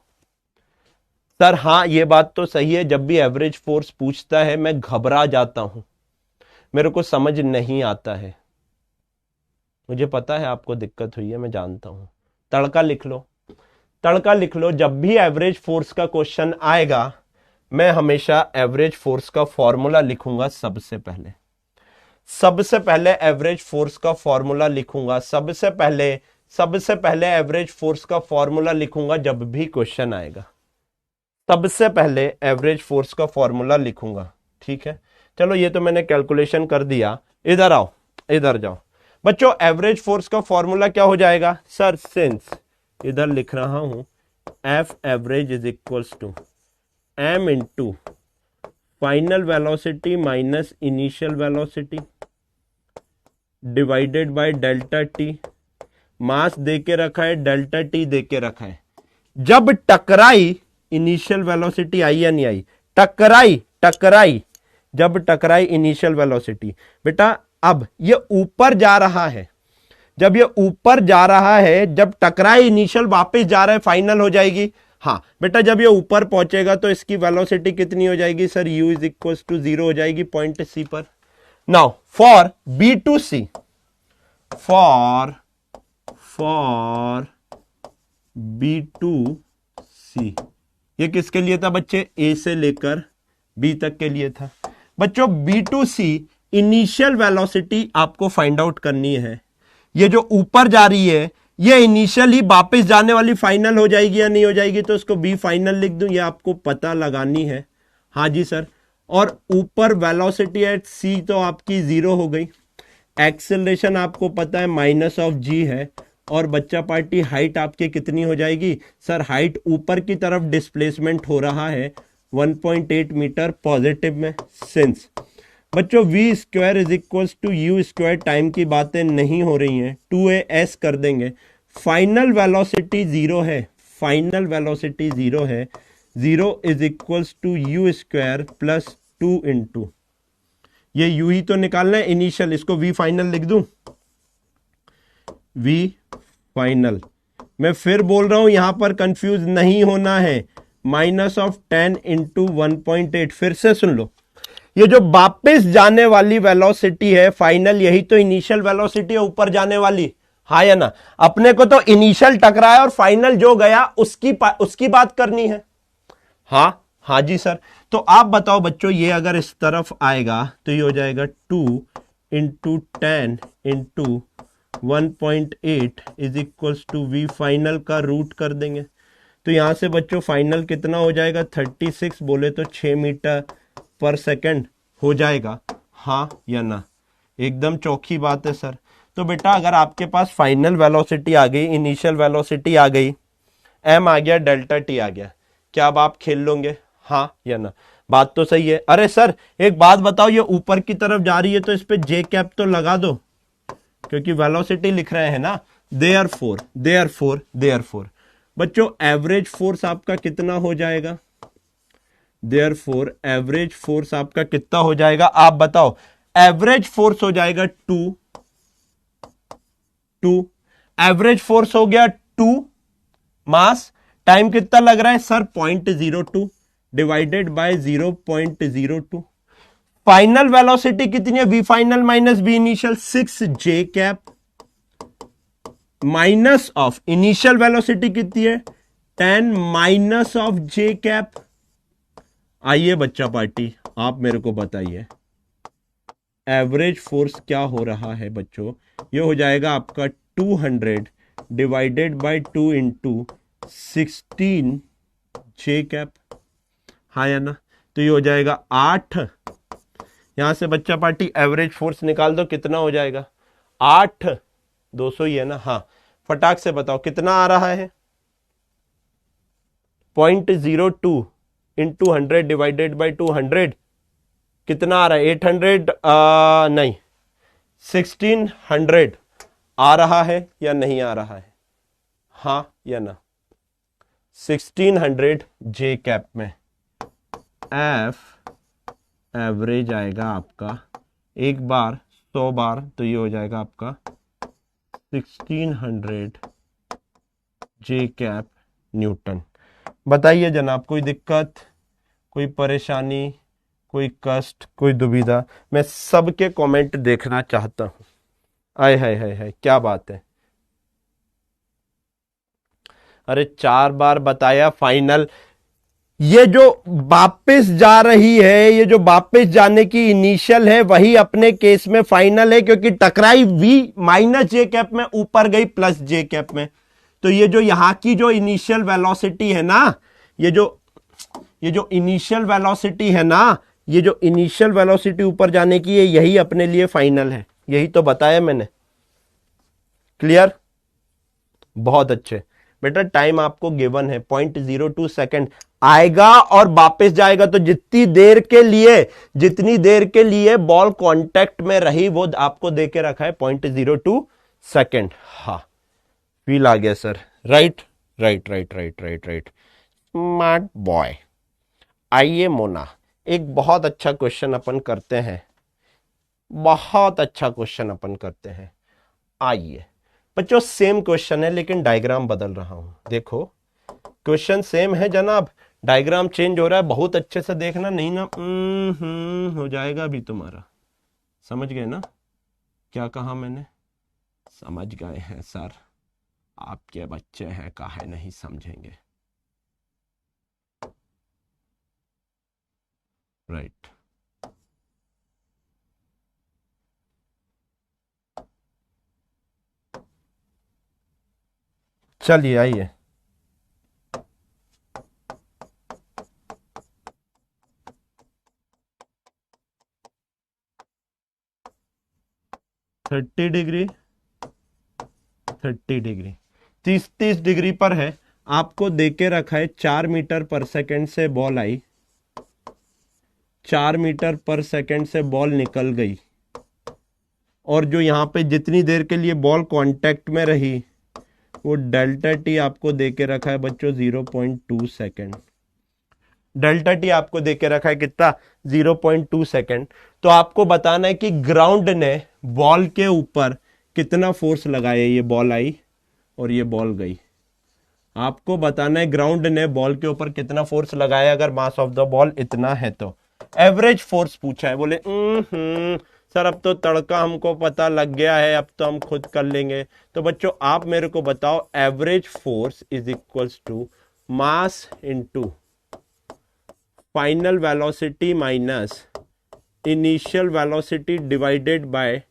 सर हाँ, ये बात तो सही है. जब भी एवरेज फोर्स पूछता है मैं घबरा जाता हूं, मेरे को समझ नहीं आता है. मुझे पता है आपको दिक्कत हुई है, मैं जानता हूं. तड़का लिख लो, तड़का लिख लो. जब भी एवरेज फोर्स का क्वेश्चन आएगा मैं हमेशा एवरेज फोर्स का फॉर्मूला लिखूंगा. सबसे पहले एवरेज फोर्स का फॉर्मूला लिखूंगा. सबसे पहले एवरेज फोर्स का फॉर्मूला लिखूंगा जब भी क्वेश्चन आएगा. सबसे पहले एवरेज फोर्स का फॉर्मूला लिखूंगा. ठीक है, चलो ये तो मैंने कैलकुलेशन कर दिया. इधर आओ, इधर जाओ बच्चों. एवरेज फोर्स का फॉर्मूला क्या हो जाएगा सर? सिंस इधर लिख रहा हूं F average is equals to m into final velocity minus initial velocity divided by delta T. Mass दे के रखा है, डेल्टा टी दे के रखा है. जब टकराई इनिशियल वेलोसिटी आई या नहीं आई? टकराई जब टकराई इनिशियल वेलोसिटी. बेटा अब ये ऊपर जा रहा है, जब ये ऊपर जा रहा है, जब टकराई इनिशियल वापस जा रहा है, फाइनल हो जाएगी. हाँ बेटा, जब ये ऊपर पहुंचेगा तो इसकी वेलोसिटी कितनी हो जाएगी sir? u is equal to 0 हो जाएगी पॉइंट सी पर. Now for B to C, for B to C, ये किसके लिए था बच्चे? ए से लेकर बी तक के लिए था. बच्चों b to c initial velocity आपको फाइंड आउट करनी है. ये जो ऊपर जा रही है ये इनिशियल ही वापस जाने वाली फाइनल हो जाएगी या नहीं हो जाएगी? तो इसको बी फाइनल लिख दूं, ये आपको पता लगानी है. हाँ जी सर. और ऊपर वेलोसिटी एट सी तो आपकी 0 हो गई. एक्सेलरेशन आपको पता है माइनस ऑफ जी है. और बच्चा पार्टी हाइट आपकी कितनी हो जाएगी सर? हाइट ऊपर की तरफ डिस्प्लेसमेंट हो रहा है 1.8 मीटर पॉजिटिव में. सिंस बच्चों v square is equals to u square, time की बातें नहीं हो रही हैं, 2as कर देंगे. फाइनल वेलोसिटी 0 है, फाइनल वेलोसिटी 0 है. 0 is equals to u square plus 2 into, ये u ही तो निकालना है इनिशियल, इसको v फाइनल लिख दूं. v फाइनल, मैं फिर बोल रहा हूं यहां पर कंफ्यूज नहीं होना है. Minus of 10 into 1.8. फिर से सुन लो, ये जो वापस जाने वाली वेलोसिटी है फाइनल, यही तो इनिशियल वेलोसिटी है ऊपर जाने वाली. हाँ या ना? अपने को तो इनिशियल टकराया और फाइनल जो गया उसकी बात करनी है. हाँ जी सर. तो आप बताओ बच्चों, ये अगर इस तरफ आएगा तो ये हो जाएगा 2 into 10 into 1.8 is equals to v final का रूट कर देंगे। तो यहां से बच्चों फाइनल कितना हो जाएगा, 36 बोले तो 6 मीटर पर सेकंड हो जाएगा, हाँ या ना? एकदम चौखी बात है सर। तो बेटा अगर आपके पास फाइनल वेलोसिटी आ गई, इनिशियल वेलोसिटी आ गई, एम आ गया, डेल्टा टी आ गया, क्या अब आप खेल लोगे, हाँ या ना? बात तो सही है। अरे सर एक बात बताओ, ये ऊपर की तरफ जा रही है तो इस पे जे कैप तो लगा दो, क्योंकि वेलोसिटी लिख रहे हैं ना। देयरफॉर बच्चों एवरेज फोर्स आपका कितना हो जाएगा? देयरफॉर एवरेज फोर्स आपका कितना हो जाएगा, आप बताओ। एवरेज फोर्स हो जाएगा 2 एवरेज फोर्स हो गया 2, मास टाइम कितना लग रहा है sir, 0.02 divided by 0.02। Final velocity कितनी है, v final minus we initial, 6 j cap, minus of initial velocity कितनी है, 10 माइनस ऑफ जे कैप। आइए बच्चा पार्टी आप मेरे को बताइए एवरेज फोर्स क्या हो रहा है बच्चों। ये हो जाएगा आपका 200 divided by 2 into 16 J cap, हाँ या ना? तो ये हो जाएगा 8। यहां से बच्चा पार्टी एवरेज फोर्स निकाल दो, कितना हो जाएगा, 8 200 ही है ना? हाँ, फटाक से बताओ कितना आ रहा है, 0.02 इंटू 100 डिवाइडेड बाई 200 कितना आ रहा है, 800 नहीं 1600 आ रहा है या नहीं आ रहा है, हाँ या ना? 1600 जे कैप में एफ एवरेज आएगा आपका, एक बार 100 बार तो ये हो जाएगा आपका 1600 जे कैप न्यूटन। बताइए जनाब, कोई दिक्कत, कोई परेशानी, कोई कष्ट, कोई दुविधा? मैं सबके कमेंट देखना चाहता हूं। आय हाय हाय हाय, क्या बात है। अरे 4 बार बताया फाइनल। ये जो वापस जा रही है, ये जो वापस जाने की इनिशियल है वही अपने केस में फाइनल है, क्योंकि टकराई वी माइनस जे कैप में, ऊपर गई प्लस जे कैप में। तो ये जो यहां की जो इनिशियल वेलोसिटी है ना, ये जो इनिशियल वेलोसिटी है ना, ये जो इनिशियल वेलोसिटी ऊपर जाने की है, यही अपने लिए फाइनल है। यही तो बताया मैंने। क्लियर? बहुत अच्छे बेटा। टाइम आपको गिवन है 0.02 सेकेंड आएगा और वापस जाएगा। तो जितनी देर के लिए बॉल कांटेक्ट में रही वो आपको देके रखा है 0.02 सेकेंड। हाँ, फील आ गया सर। राइट। Smart boy. आइए मोना, एक बहुत अच्छा क्वेश्चन अपन करते हैं। आइए बच्चों, सेम क्वेश्चन है लेकिन डायग्राम बदल रहा हूं। देखो क्वेश्चन सेम है जनाब, डायग्राम चेंज हो रहा है। बहुत अच्छे से देखना, नहीं ना हो जाएगा अभी तुम्हारा। समझ गए ना क्या कहा मैंने? समझ गए हैं सर, आपके बच्चे हैं, काहे नहीं समझेंगे। राइट। चलिए आइए, थर्टी डिग्री 30 डिग्री पर है। आपको देके रखा है 4 मीटर पर सेकंड से बॉल आई, 4 मीटर पर सेकंड से बॉल निकल गई, और जो यहां पे जितनी देर के लिए बॉल कांटेक्ट में रही वो डेल्टा टी आपको देके रखा है बच्चों 0.2 सेकेंड। डेल्टा टी आपको देके रखा है कितना, 0.2 सेकेंड। तो आपको बताना है कि ग्राउंड ने बॉल के ऊपर कितना फोर्स लगाया। ये बॉल आई और ये बॉल गई। आपको बताना है ग्राउंड ने बॉल के ऊपर कितना फोर्स लगाया अगर मास ऑफ द बॉल इतना है तो। एवरेज फोर्स पूछा है। बोले सर अब तो तड़का हमको पता लग गया है, अब तो हम खुद कर लेंगे। तो बच्चों आप मेरे को बताओ, average force is equals to mass into final velocity minus initial velocity divided by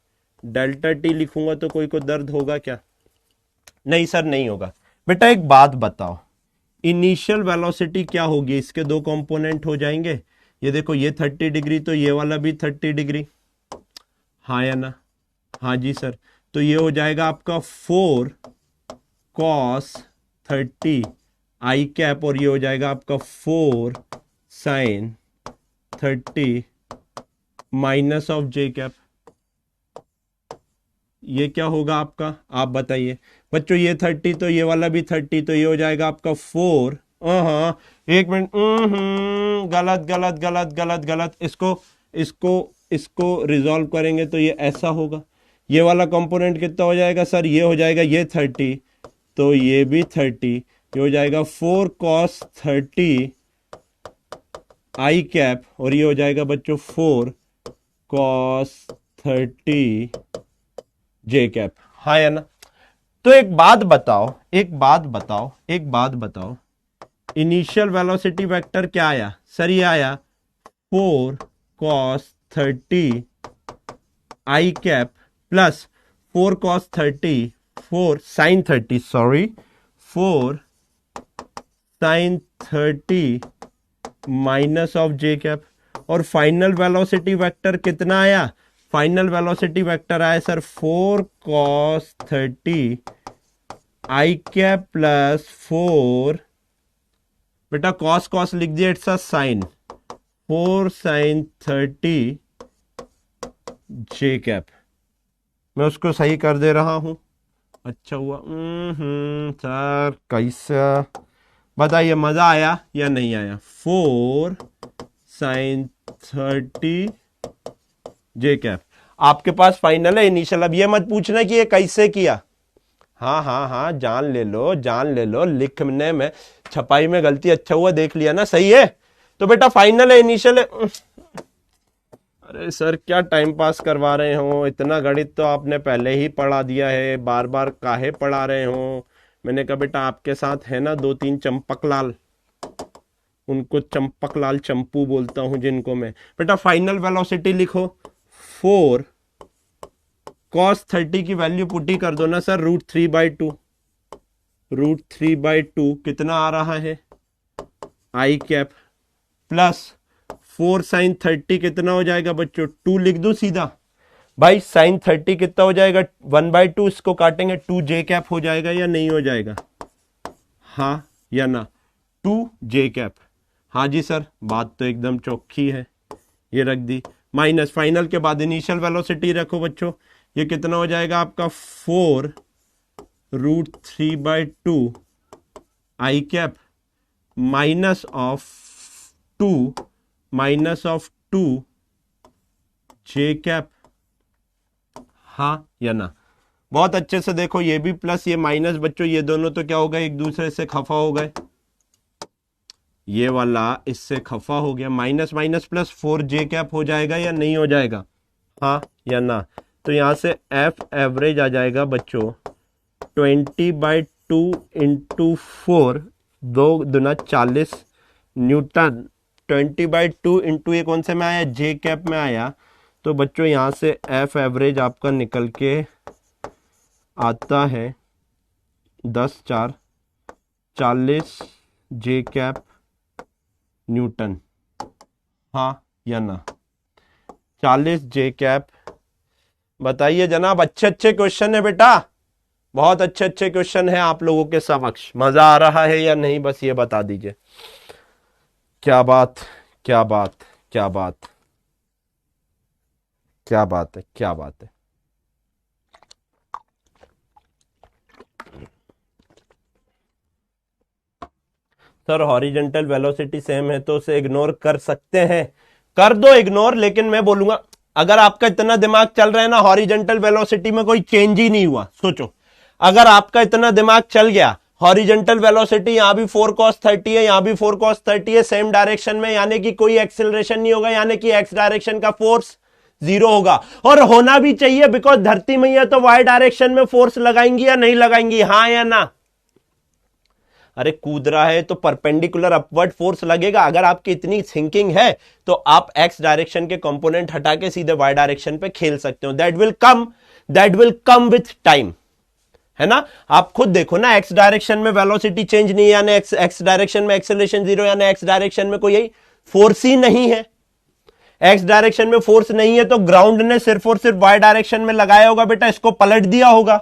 delta t लिखूंगा तो कोई को दर्द होगा क्या? नहीं सर, नहीं होगा। बेटा एक बात बताओ, इनिशियल वेलोसिटी क्या होगी? इसके दो कंपोनेंट हो जाएंगे। ये देखो, ये 30 डिग्री तो ये वाला भी 30 डिग्री, हाँ या ना? हाँ जी सर। तो ये हो जाएगा आपका 4 cos 30 आई कैप, और ये हो जाएगा आपका 4 sin 30 minus of j cap. ये क्या होगा आपका, आप बताइए बच्चों। ये 30 तो ये वाला भी 30, तो ये हो जाएगा आपका 4। हाँ, एक मिनट, गलत गलत गलत गलत गलत। इसको इसको इसको रिजॉल्व करेंगे तो ये ऐसा होगा। ये वाला कंपोनेंट कितना हो जाएगा सर? ये हो जाएगा ये 30, तो ये भी 30, ये हो जाएगा 4 cos 30 आई कैप, और ये हो जाएगा बच्चों 4 cos 30 जे कैप, हाँ या ना? तो एक बात बताओ, एक बात बताओ, इनिशियल वेलोसिटी वेक्टर क्या आया सर? ये आया 4 cos 30 i cap plus 4 cos 30 4 sin 30 sorry 4 sin 30 minus of j cap. और फाइनल वेलोसिटी वेक्टर कितना आया? फाइनल वेलोसिटी वेक्टर आया sir 4 cos 30 i cap plus 4, बेटा cos cos लिख दिया, it's a sine, 4 sin 30 j cap. मैं उसको सही कर दे रहा हूं। अच्छा हुआ। सर कैसा, बताइए मजा आया या नहीं आया? 4 sin 30 जे कैप। आपके पास फाइनल है, इनिशियल। अब ये मत पूछना कि ये कैसे किया। हाँ हाँ हाँ, जान ले लो, लिखने में छपाई में गलती, अच्छा हुआ देख लिया ना, सही है। तो बेटा फाइनल है, इनिशियल है। अरे सर क्या टाइम पास करवा रहे हो? इतना गणित तो आपने पहले ही पढ़ा दिया है, बार बार काहे पढ़ा रहे हो? मैंने कहा बेटा आपके साथ है ना 2-3 चंपकलाल, उनको चंपकलाल चंपू बोलता हूं जिनको मैं। बेटा फाइनल वेलोसिटी लिखो, 4 cos 30 की वैल्यू पुटी कर दो ना सर, √3/2। √3/2 कितना आ रहा है? आई कैप प्लस 4 sin 30 कितना हो जाएगा बच्चों? 2 लिख दो सीधा भाई। sin 30 कितना हो जाएगा? 1/2, इसको काटेंगे 2 जे कैप हो जाएगा या नहीं हो जाएगा? हाँ या ना? 2 जे कैप। हाँ जी सर, बात तो एकदम चौखी है। ये रख दी, माइनस फाइनल के बाद इनिशियल वेलोसिटी रखो बच्चों। ये कितना हो जाएगा आपका? 4 √3/2 I cap minus of 2 J cap, हाँ या ना? बहुत अच्छे से देखो, ये भी प्लस ये माइनस बच्चों, ये दोनों तो क्या हो गए, एक दूसरे से खफा हो गए। ये वाला इससे खफा हो गया, माइनस माइनस प्लस 4 जे कैप हो जाएगा या नहीं हो जाएगा? हाँ या ना? तो यहां से एफ एवरेज आ जाएगा बच्चों 20/2 इंटू 4, 2 दूना 40 न्यूटन। 20/2 इंटू ये कौन से में आया? जे कैप में आया। तो बच्चों यहां से एफ एवरेज आपका निकल के आता है 10×4 40 जे कैप न्यूटन, हाँ या ना? 40 जे कैप। बताइए जनाब, अच्छे अच्छे क्वेश्चन है बेटा, बहुत अच्छे अच्छे क्वेश्चन है आप लोगों के समक्ष। मजा आ रहा है या नहीं, बस ये बता दीजिए। क्या बात, क्या बात, क्या बात, क्या बात है, क्या बात है। सर हॉरिजॉन्टल वेलोसिटी सेम है तो उसे इग्नोर कर सकते हैं। कर दो इग्नोर, लेकिन मैं बोलूंगा अगर आपका इतना दिमाग चल रहा है ना, हॉरिजॉन्टल वेलोसिटी में कोई चेंज ही नहीं हुआ। सोचो, अगर आपका इतना दिमाग चल गया, हॉरिजॉन्टल वेलोसिटी यहां भी 4 cos 30 है, यहां भी 4 cos 30 है, सेम डायरेक्शन में, यानी कि कोई एक्सेलरेशन नहीं होगा, यानी कि एक्स डायरेक्शन का फोर्स 0 होगा। और होना भी चाहिए, बिकॉज धरती में है तो वाई डायरेक्शन में फोर्स लगाएंगी या नहीं लगाएंगी? हाँ या ना? अरे कूद रहा है तो परपेंडिकुलर अपवर्ड फोर्स लगेगा। अगर आपकी इतनी थिंकिंग है तो आप एक्स डायरेक्शन के कंपोनेंट हटा के सीधे वाई डायरेक्शन पे खेल सकते हो। That will come with time, है ना। आप खुद देखो ना, एक्स डायरेक्शन में वेलोसिटी चेंज नहीं है, यानी एक्स डायरेक्शन में एक्सेलरेशन जीरो, यानी एक्स डायरेक्शन में कोई यही फोर्स ही नहीं है। एक्स डायरेक्शन में फोर्स नहीं है तो ग्राउंड ने सिर्फ और सिर्फ वाई डायरेक्शन में लगाया होगा बेटा, इसको पलट दिया होगा,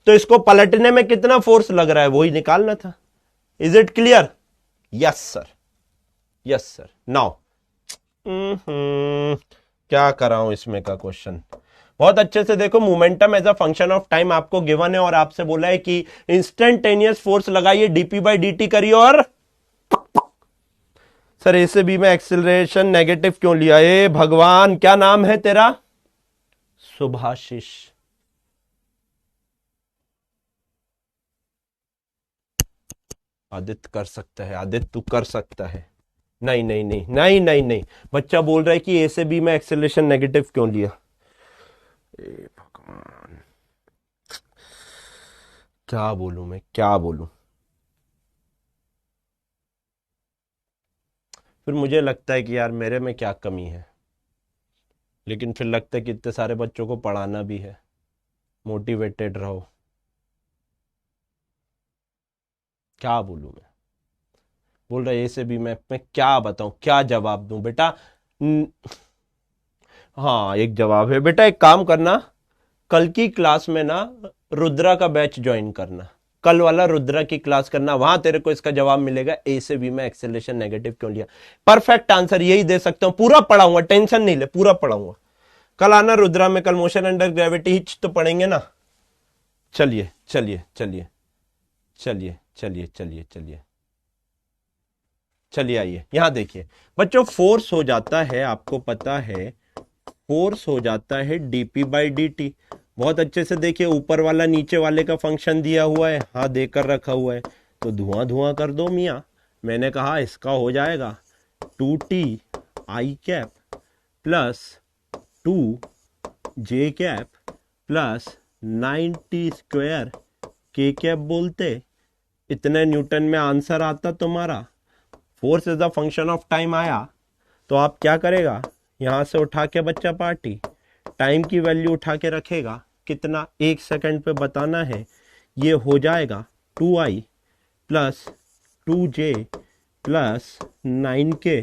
तो इसको पलटने में कितना फोर्स लग रहा है वही निकालना था। Is it clear? Yes sir, yes sir. Now क्या कर रहा हूं इसमें का क्वेश्चन बहुत अच्छे से देखो। Momentum as a function of time आपको गिवन है और आपसे बोला है कि इंस्टेंटेनियस फोर्स लगाइए, डीपी बाई डी टी करिए। और सर ए से बी में एक्सेलरेशन नेगेटिव क्यों लिया? ए भगवान, क्या नाम है तेरा? सुभाषिष। आदित्य कर सकता है, आदित्य तू कर सकता है। नहीं नहीं नहीं नहीं नहीं नहीं, बच्चा बोल रहा है कि ए से बी में एक्सेलरेशन नेगेटिव क्यों लिया। ए भगवान, क्या बोलूं मैं, क्या बोलूं। फिर मुझे लगता है कि यार मेरे में क्या कमी है, लेकिन फिर लगता है कि इतने सारे बच्चों को पढ़ाना भी है। मोटिवेटेड रहो। क्या बोलूं मैं, बोल रहा है ए से बी में, मैं क्या बताऊं, क्या जवाब दूं बेटा। न- हाँ एक जवाब है बेटा, एक काम करना, कल की क्लास में ना रुद्रा का बैच ज्वाइन करना, कल वाला रुद्रा की क्लास करना, वहां तेरे को इसका जवाब मिलेगा ए से बी में एक्सेलरेशन नेगेटिव क्यों लिया। परफेक्ट आंसर यही दे सकता हूं, पूरा पढ़ाऊंगा, टेंशन नहीं ले, पूरा पढ़ाऊंगा। कल आना रुद्रा में, कल मोशन अंडर ग्रेविटी हिच तो पढ़ेंगे ना। चलिए चलिए चलिए चलिए चलिए चलिए चलिए चलिए, आइए यहां देखिए बच्चों, फोर्स हो जाता है, आपको पता है फोर्स हो जाता है डीपी बाई डी टी। बहुत अच्छे से देखिए, ऊपर वाला नीचे वाले का फंक्शन दिया हुआ है, हाँ देकर रखा हुआ है, तो धुआं धुआं कर दो मियाँ। मैंने कहा इसका हो जाएगा 2t I cap plus 2j cap plus 9t square K cap बोलते। इतने न्यूटन में आंसर आता तुम्हारा। Force is the function of time आया तो आप क्या करेगा, यहां से उठा के बच्चा पार्टी टाइम की वैल्यू उठा के रखेगा, कितना, 1 सेकंड पे बताना है। ये हो जाएगा 2i plus 2j plus 9k।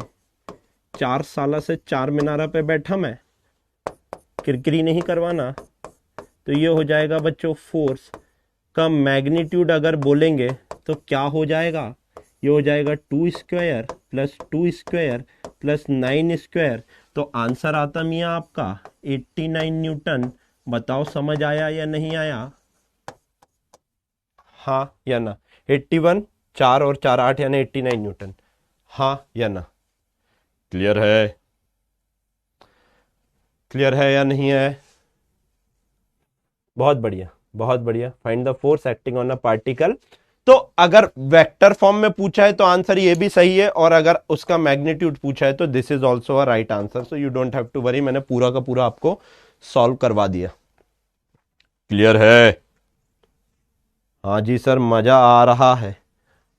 4 साल से 4 मीनारा पे बैठा मैं, किरकिरी नहीं करवाना। तो ये हो जाएगा बच्चों, फोर्स का मैग्नीट्यूड अगर बोलेंगे तो क्या हो जाएगा, ये हो जाएगा 2 square plus 2 square plus 9 square. तो आंसर आता मियाँ आपका 89 न्यूटन। बताओ समझ आया या नहीं आया? हाँ या ना? 81, 4 और 4 8 यानी 89 न्यूटन। हाँ या ना? क्लियर है? क्लियर है या नहीं है? बहुत बढ़िया, बहुत बढ़िया। Find the force acting on a particle. तो अगर वेक्टर फॉर्म में पूछा है तो आंसर ये भी सही है, और अगर उसका मैग्नीट्यूड पूछा है तो this is also a right answer. So you don't have to worry, मैंने पूरा का पूरा आपको सॉल्व करवा दिया। क्लियर है? हाँ जी सर, मजा आ रहा है।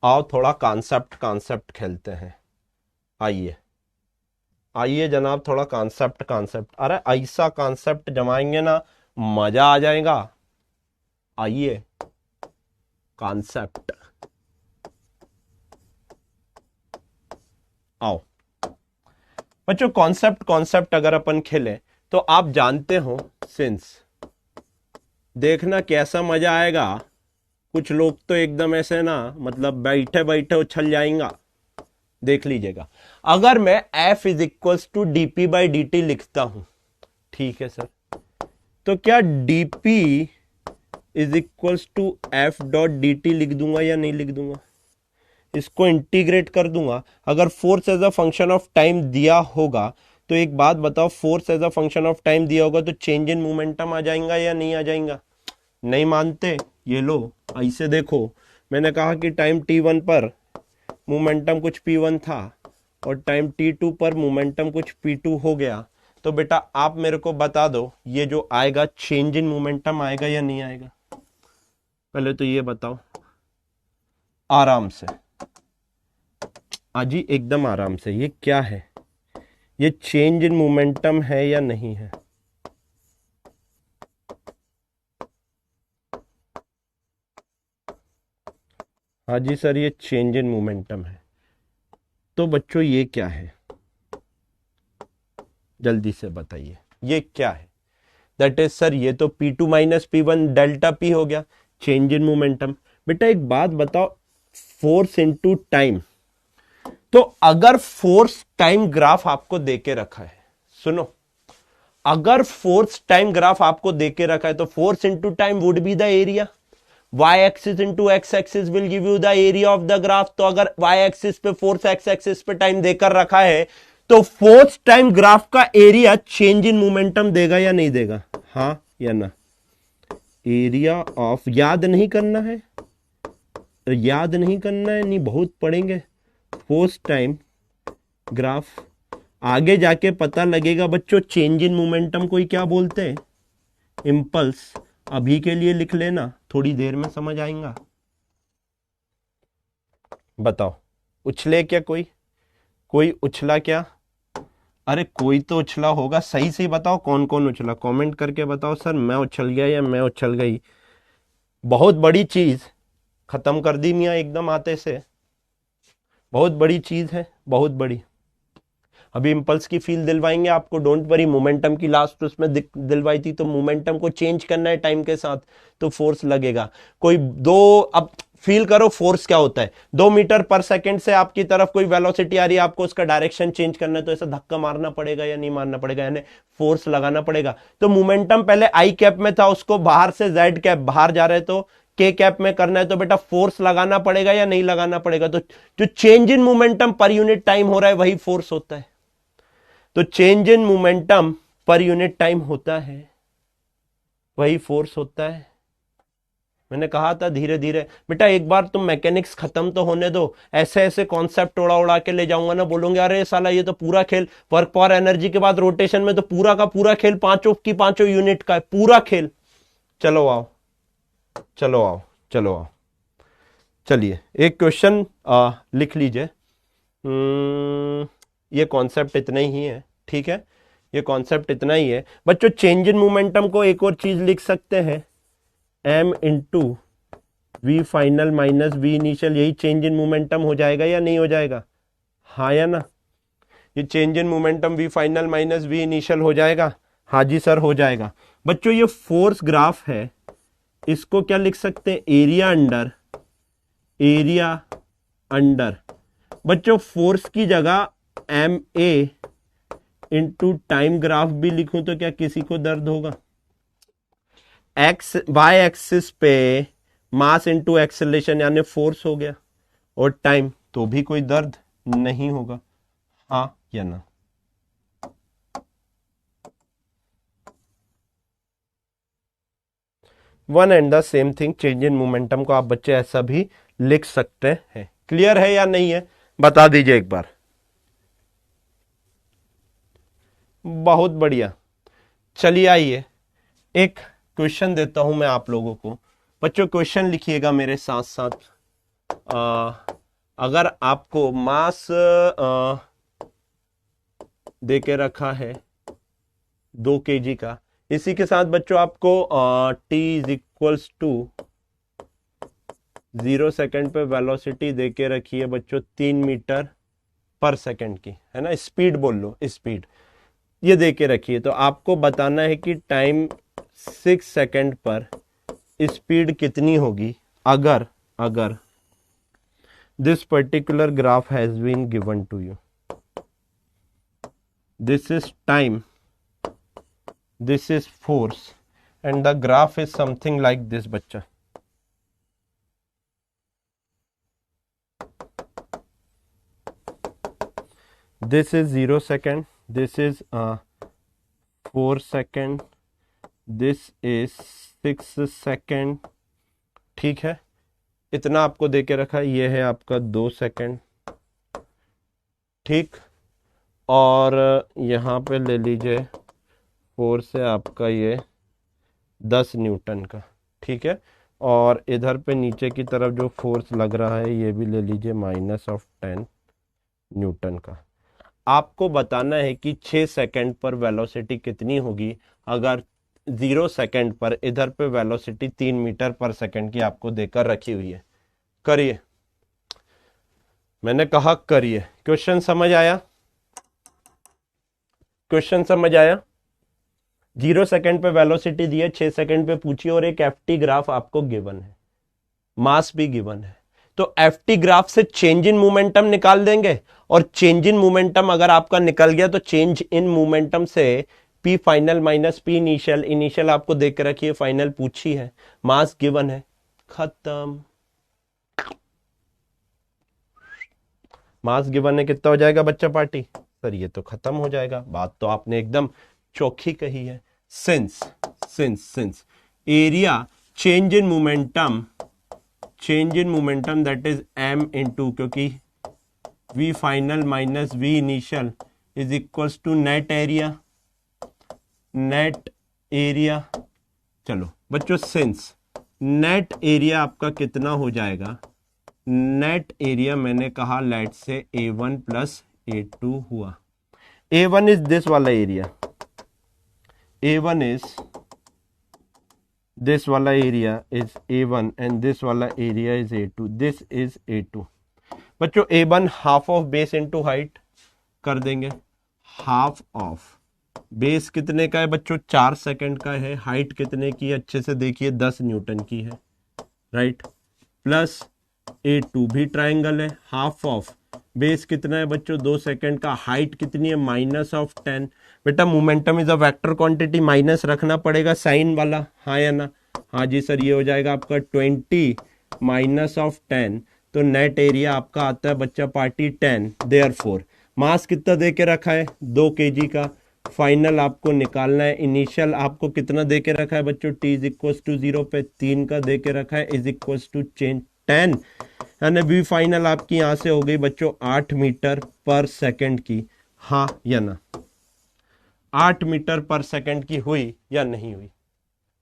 आओ थोड़ा कॉन्सेप्ट कॉन्सेप्ट खेलते हैं। आइए आइए जनाब, थोड़ा कॉन्सेप्ट कॉन्सेप्ट, अरे ऐसा कॉन्सेप्ट जमाएंगे ना मजा आ जाएगा। आइए कॉन्सेप्ट, आओ बच्चों। कॉन्सेप्ट कॉन्सेप्ट अगर अपन खेले तो आप जानते हो सिंस, देखना कैसा मजा आएगा। कुछ लोग तो एकदम ऐसे ना, मतलब बैठे बैठे उछल जाएंगा। देख लीजिएगा, अगर मैं F is equals to d p by d t लिखता हूं, ठीक है सर, तो क्या dp is equals to F dot d T लिख दूंगा या नहीं लिख दूंगा? इसको इंटीग्रेट कर दूंगा। अगर force as a function of time दिया होगा तो एक बात बताओ, force as a function of time दिया होगा तो चेंज इन मोमेंटम आ जाएगा या नहीं आ जाएगा? नहीं मानते? ये लो ऐसे देखो, मैंने कहा कि टाइम t1 पर मोमेंटम कुछ p1 था और टाइम t2 पर मोमेंटम कुछ p2 हो गया। तो बेटा आप मेरे को बता दो, ये जो आएगा चेंज इन मोमेंटम आएगा या नहीं आएगा? पहले तो ये बताओ। आराम से, आजी एकदम आराम से, ये क्या है? ये चेंज इन मोमेंटम है या नहीं है? हाँ जी सर, ये चेंज इन मोमेंटम है। तो बच्चों ये क्या है, जल्दी से बताइए, ये क्या है? दैट इज सर, ये तो P2 minus P1 delta P हो गया, चेंज इन मोमेंटम। बेटा एक बात बताओ, फोर्स इनटू टाइम, तो अगर फोर्स टाइम ग्राफ आपको देके रखा है, सुनो, अगर फोर्स टाइम ग्राफ आपको देके रखा है तो force into time would be the area, y axis into x axis will give you the area of the graph. तो अगर y एक्सिस पे फोर्स, x एक्सिस पे टाइम देकर रखा है, तो फोर्स टाइम ग्राफ का एरिया चेंज इन मोमेंटम देगा या नहीं देगा? हाँ या ना? एरिया ऑफ, याद नहीं करना है, याद नहीं करना है, नहीं बहुत पढ़ेंगे। फोर्स टाइम ग्राफ आगे जाके पता लगेगा बच्चों, चेंज इन मोमेंटम को ही क्या बोलते हैं? इंपल्स। अभी के लिए लिख लेना, थोड़ी देर में समझ आएगा। बताओ, उछले क्या कोई? कोई उछला क्या? अरे कोई तो उछला होगा, सही से बताओ कौन कौन उछला, कमेंट करके बताओ सर मैं उछल गया या मैं उछल गई। बहुत बड़ी चीज खत्म कर दी मियाँ एकदम आते से, बहुत बड़ी चीज है, बहुत बड़ी। अभी इंपल्स की फील दिलवाएंगे आपको, डोंट वरी। मोमेंटम की लास्ट उसमें दिलवाई थी, तो मोमेंटम को चेंज करना है टाइम के साथ, तो फोर्स लगेगा। कोई दो, अब फील करो फोर्स क्या होता है। 2 मीटर पर सेकंड से आपकी तरफ कोई वेलोसिटी आ रही है, आपको उसका डायरेक्शन चेंज करना है, तो ऐसा धक्का मारना पड़ेगा या नहीं मारना पड़ेगा, यानी फोर्स लगाना पड़ेगा। तो मोमेंटम पहले आई कैप में था, उसको बाहर से जेड कैप, बाहर जा रहे तो के कैप में करना है, तो बेटा फोर्स लगाना पड़ेगा या नहीं लगाना पड़ेगा? तो जो change in momentum per unit time हो रहा है वही फोर्स होता है। तो change in momentum per unit time होता है, वही फोर्स होता है। मैंने कहा था धीरे धीरे बेटा, एक बार तुम मैकेनिक्स खत्म तो होने दो, ऐसे ऐसे कॉन्सेप्ट उड़ा उड़ा के ले जाऊंगा ना, बोलूंगे अरे साला ये तो पूरा खेल वर्क पावर एनर्जी के बाद रोटेशन में तो पूरा का पूरा खेल पांचों की पांचों यूनिट का है, पूरा खेल। चलो आओ, चलो आओ, चलो आओ, चलिए एक क्वेश्चन लिख लीजिए। ये कॉन्सेप्ट इतना ही है, ठीक है, ये कॉन्सेप्ट इतना ही है बच्चों। चेंज इन मोमेंटम को एक और चीज लिख सकते हैं, m into we final minus we initial, यही चेंज इन मोमेंटम हो जाएगा या नहीं हो जाएगा? हाँ या ना? ये change in momentum v final minus we initial हो जाएगा? हाँ जी सर हो जाएगा। बच्चों ये फोर्स ग्राफ है, इसको क्या लिख सकते हैं? Area under, area under. बच्चों फोर्स की जगह m a into time graph भी लिखूं तो क्या किसी को दर्द होगा? एक्स वाई एक्सिस पे मास इंटू एक्सेलरेशन यानी फोर्स हो गया, और टाइम, तो भी कोई दर्द नहीं होगा। हाँ या ना? One and the same thing, change in momentum को आप बच्चे ऐसा भी लिख सकते हैं। क्लियर है या नहीं है? बता दीजिए एक बार। बहुत बढ़िया। चलिए आइए एक क्वेश्चन देता हूं मैं आप लोगों को। बच्चों क्वेश्चन लिखिएगा मेरे साथ साथ। अगर आपको मास दे के रखा है 2 kg का, इसी के साथ बच्चों आपको t is equals to 0 second पे वेलोसिटी दे के रखी है बच्चों 3 मीटर पर सेकेंड की, है ना, स्पीड बोल लो, स्पीड ये दे के रखी है। तो आपको बताना है कि टाइम 6 सेकेंड पर स्पीड कितनी होगी अगर this particular graph has been given to you. This is time, this is force, and the graph is something like this बच्चा। This is 0 second, this is 4 second, this is 6 second, ठीक है, इतना आपको देके रखा है। ये है आपका 2 सेकेंड, ठीक, और यहाँ पे ले लीजिए फोर्स है आपका ये 10 न्यूटन का, ठीक है। और इधर पे नीचे की तरफ जो फोर्स लग रहा है ये भी ले लीजिए -10 न्यूटन का। आपको बताना है कि 6 सेकंड पर वेलोसिटी कितनी होगी अगर 0 सेकंड पर इधर पे वेलोसिटी 3 मीटर पर सेकंड की आपको देकर रखी हुई है। करिए, मैंने कहा करिए। क्वेश्चन समझ आया? क्वेश्चन समझ आया? 0 सेकंड पे वेलोसिटी दी है, 6 सेकंड पे पूछिए, और एक एफटी ग्राफ आपको गिवन है, मास भी गिवन है। तो एफटी ग्राफ से चेंज इन मोमेंटम निकाल देंगे, और चेंज इन मोमेंटम अगर आपका निकल गया तो चेंज इन मोमेंटम से P final minus P initial, initial आपको देख के रखिए, फाइनल पूछी है, मास गिवन है, खत्म। मास गिवन है, कितना हो जाएगा बच्चा पार्टी? सर ये तो खत्म हो जाएगा। बात तो आपने एकदम चौखी कही है। Since area change in momentum that is m into, क्योंकि v final minus v initial is equals to net area. चलो बच्चों, सिंस नेट एरिया आपका कितना हो जाएगा? नेट एरिया मैंने कहा लेट से A1 प्लस A2 हुआ। A1 इज दिस वाला area, A1 is this wala area is A1 and this wala area is A2, this is A2। बच्चों A1 half of base into height कर देंगे, हाफ ऑफ बेस कितने का है बच्चों? 4 सेकंड का है। हाइट कितने की है? अच्छे से देखिए, 10 न्यूटन की है, राइट। प्लस A2 भी ट्राइंगल है, हाफ ऑफ बेस कितना है बच्चों? 2 सेकंड का। हाइट कितनी है? -10। बेटा momentum is a vector quantity, minus रखना पड़ेगा साइन वाला, हाँ या ना? हाँ जी सर, ये हो जाएगा आपका 20 -10। तो नेट एरिया आपका आता है बच्चा पार्टी 10। देयरफॉर मास कितना दे के रखा है? 2 kg का। फाइनल आपको निकालना है, इनिशियल आपको कितना दे के रखा है बच्चों? t इज इक्वल्स टू 0 पे 3 का दे के रखा है, इज इक्वल्स टू 10, यानी वी फाइनल आपकी यहां से हो गई बच्चों 8 मीटर पर सेकंड की, हाँ या ना? 8 मीटर पर सेकंड की हुई या नहीं हुई?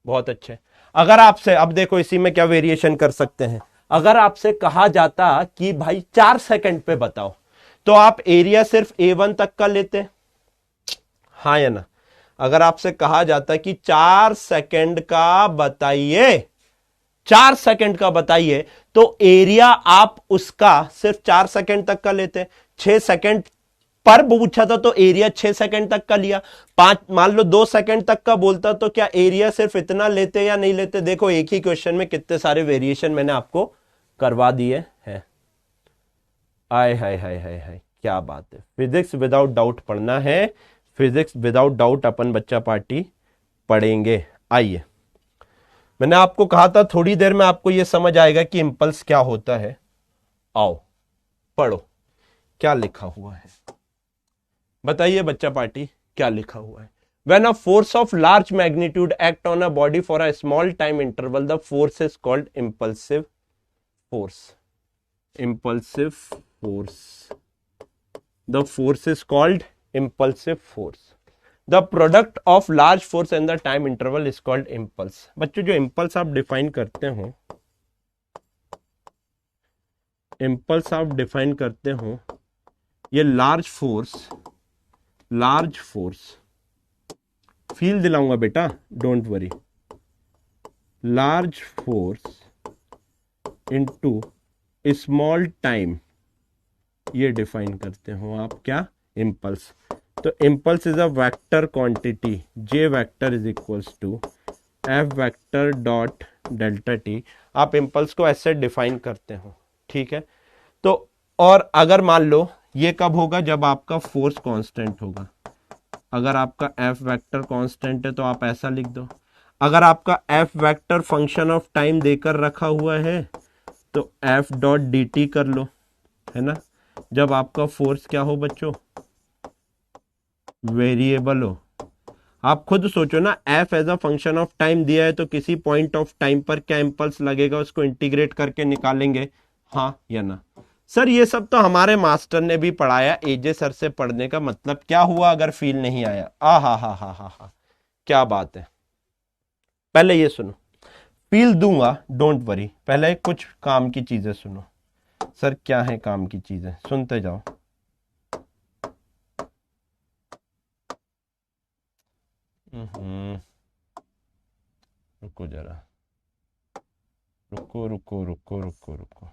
बहुत अच्छे। अगर आपसे, अब देखो इसी में क्या वेरिएशन कर सकते हैं, अगर आपसे कहा जाता कि भाई 4 सेकंड पे बताओ, तो आप एरिया सिर्फ A1 तक का लेते, हाँ या ना? अगर आपसे कहा जाता कि 4 सेकंड का बताइए, 4 सेकंड का बताइए, तो एरिया आप उसका सिर्फ 4 सेकंड तक का लेते। 6 सेकंड पर पूछा था तो एरिया 6 सेकंड तक का लिया। 5 मान लो 2 सेकंड तक का बोलता तो क्या एरिया सिर्फ इतना लेते या नहीं लेते? देखो एक ही क्वेश्चन में कितने सारे वेरिएशन मैंने आपको करवा दिए हैं। आय हाय हाय हाय हाय, क्या बात है। फिजिक्स विदाउट डाउट पढ़ना है, फिजिक्स विदाउट डाउट अपन बच्चा पार्टी पढ़ेंगे। आइए, मैंने आपको कहा था थोड़ी देर में आपको यह समझ आएगा कि इंपल्स क्या होता है। आओ पढ़ो, क्या लिखा हुआ है बताइए बच्चा पार्टी, क्या लिखा हुआ है? When a force of large magnitude act on a body for a small time interval, the force is called impulsive force. Impulsive force. The force is called impulsive force. The product of large force and the time interval is called impulse. बच्चों जो impulse आप डिफाइन करते हो, impulse आप डिफाइन करते हो, ये large force फील दिलाऊंगा बेटा, don't worry. Large force into small time, ये डिफाइन करते हो आप क्या? इंपल्स। तो impulse is a vector quantity, J vector is equals to F vector dot delta t. आप इंपल्स को ऐसे डिफाइन करते हो, ठीक है? तो और अगर मान लो ये कब होगा? जब आपका फोर्स कांस्टेंट होगा। अगर आपका एफ वेक्टर कांस्टेंट है तो आप ऐसा लिख दो। अगर आपका F vector function of time देकर रखा हुआ है तो एफ डॉट डी टी कर लो, है ना? जब आपका फोर्स क्या हो बच्चों? वेरिएबल हो। आप खुद सोचो ना, F as a function of time दिया है तो किसी पॉइंट ऑफ टाइम पर क्या इंपल्स लगेगा, उसको इंटीग्रेट करके निकालेंगे, हाँ या ना? सर ये सब तो हमारे मास्टर ने भी पढ़ाया, एजे सर से पढ़ने का मतलब क्या हुआ अगर फील नहीं आया? आ हा हा हा हा हा, क्या बात है। पहले ये सुनो, फील दूंगा, डोंट वरी। पहले कुछ काम की चीजें सुनो। सर क्या है काम की चीजें, सुनते जाओ। रुको जरा, रुको रुको रुको रुको रुको।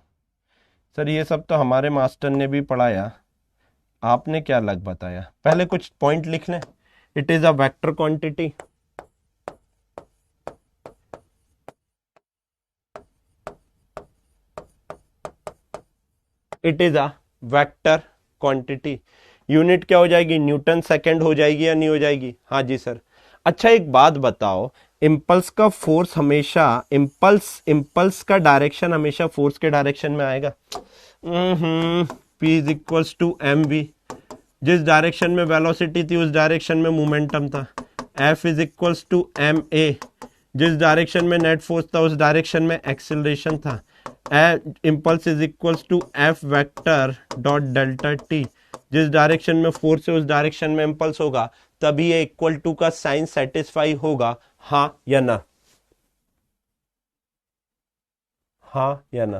सर ये सब तो हमारे मास्टर ने भी पढ़ाया, आपने क्या अलग बताया। पहले कुछ पॉइंट लिख लें। It is a vector quantity. It is a vector quantity. Unit क्या हो जाएगी, न्यूटन सेकंड हो जाएगी या नहीं हो जाएगी। हाँ जी सर। अच्छा एक बात बताओ, इम्पल्स का फोर्स हमेशा, इम्पल्स का डायरेक्शन हमेशा फोर्स के डायरेक्शन में आएगा। P is equals to m v. जिस डायरेक्शन में वेलोसिटी थी उस डायरेक्शन में मोमेंटम था। F is equals to m a. जिस डायरेक्शन में नेट फोर्स था उस डायरेक्शन में एक्सेलरेशन था। Impulse is equals to F vector dot delta T. जिस डायरेक्शन में फोर्स है उस डायरेक्शन में इम्पल्स होगा, तभी ये इक्वल टू का साइन सेटिस्फाई होगा। हाँ या ना, हाँ या ना।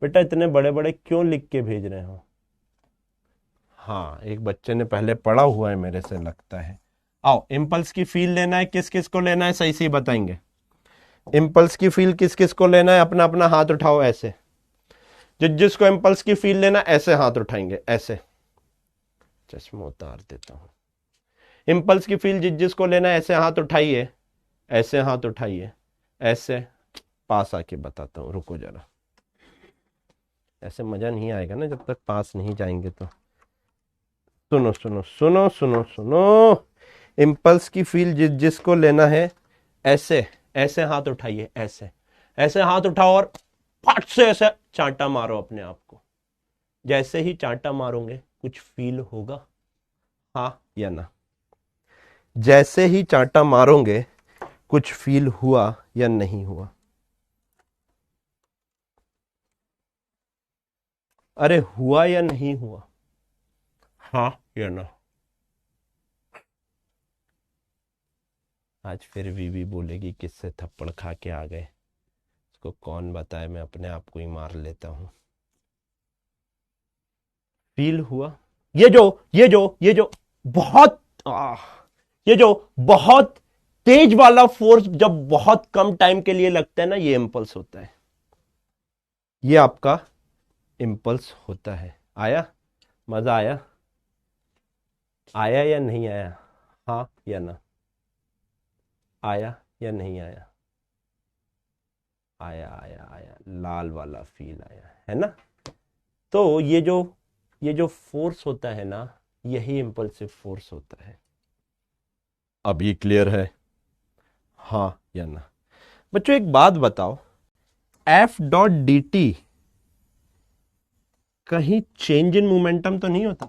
बेटा इतने बड़े बड़े क्यों लिख के भेज रहे हो। हाँ एक बच्चे ने पहले पढ़ा हुआ है मेरे से लगता है। आओ, इम्पल्स की फील लेना है, किस किस को लेना है सही सही बताएंगे। इम्पल्स की फील किस किस को लेना है, अपना अपना हाथ उठाओ ऐसे। जिसको इम्पल्स की फील लेना ऐसे हाथ उठाएंगे, ऐसे। चश्मा उतार देता हूं। इम्पल्स की फील जिसको लेना है ऐसे हाथ उठाइए, ऐसे हाथ उठाइए, ऐसे। पास आके बताता हूं, रुको जरा। ऐसे मजा नहीं आएगा ना जब तक पास नहीं जाएंगे तो। सुनो सुनो सुनो सुनो सुनो। इम्पल्स की फील जिसको लेना है ऐसे, ऐसे हाथ उठाइए, ऐसे। ऐसे हाथ उठाओ और फट से ऐसे चांटा मारो अपने आप को। जैसे ही चांटा मारोगे कुछ फील होगा, हाँ या ना। जैसे ही चांटा मारोगे कुछ फील हुआ या नहीं हुआ। अरे हुआ या नहीं हुआ, हाँ या ना। आज फिर भी बोलेगी किससे थप्पड़ खा के आ गए, उसको कौन बताए, मैं अपने आप को ही मार लेता हूं। फील हुआ। ये जो बहुत आ, ये जो बहुत तेज वाला फोर्स जब बहुत कम टाइम के लिए लगता है ना, ये इम्पल्स होता है। ये आपका इम्पल्स होता है। आया, मजा आया, आया या नहीं आया, हाँ या ना। आया या नहीं आया, आया आया आया, लाल वाला फील आया है ना। तो ये जो फोर्स होता है ना, यही इम्पल्सिव फोर्स होता है। अभी क्लियर है, हाँ या ना। बच्चों एक बात बताओ, एफ डॉट डी टी कहीं चेंज इन मोमेंटम तो नहीं होता।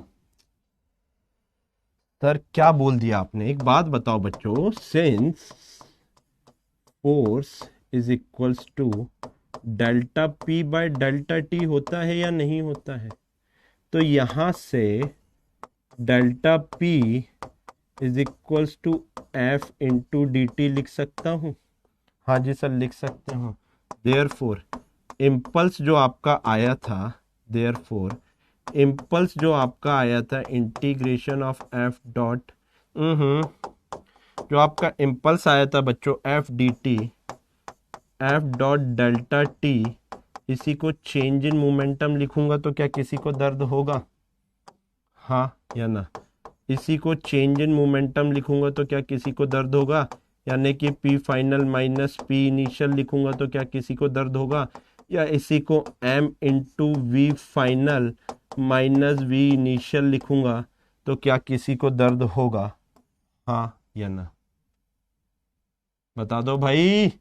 सर क्या बोल दिया आपने, एक बात बताओ बच्चों। Since force is equals to delta P by delta T होता है या नहीं होता है, तो यहां से delta P is equals to F into D T लिख सकता हूं। हाँ जी सर लिख सकते हो। देयरफॉर इम्पल्स जो आपका आया था, देयरफॉर इम्पल्स जो आपका आया था इंटीग्रेशन ऑफ एफ डॉट, जो आपका इम्पल्स आया था बच्चों F D T, F dot delta T, इसी को चेंज इन मोमेंटम लिखूंगा तो क्या किसी को दर्द होगा, हाँ या ना। इसी को चेंज इन मोमेंटम लिखूंगा तो क्या किसी को दर्द होगा, यानी कि P final minus P initial लिखूंगा तो क्या किसी को दर्द होगा, या इसी को M into we final minus we initial लिखूंगा तो क्या किसी को दर्द होगा, हाँ या ना। बता दो भाई,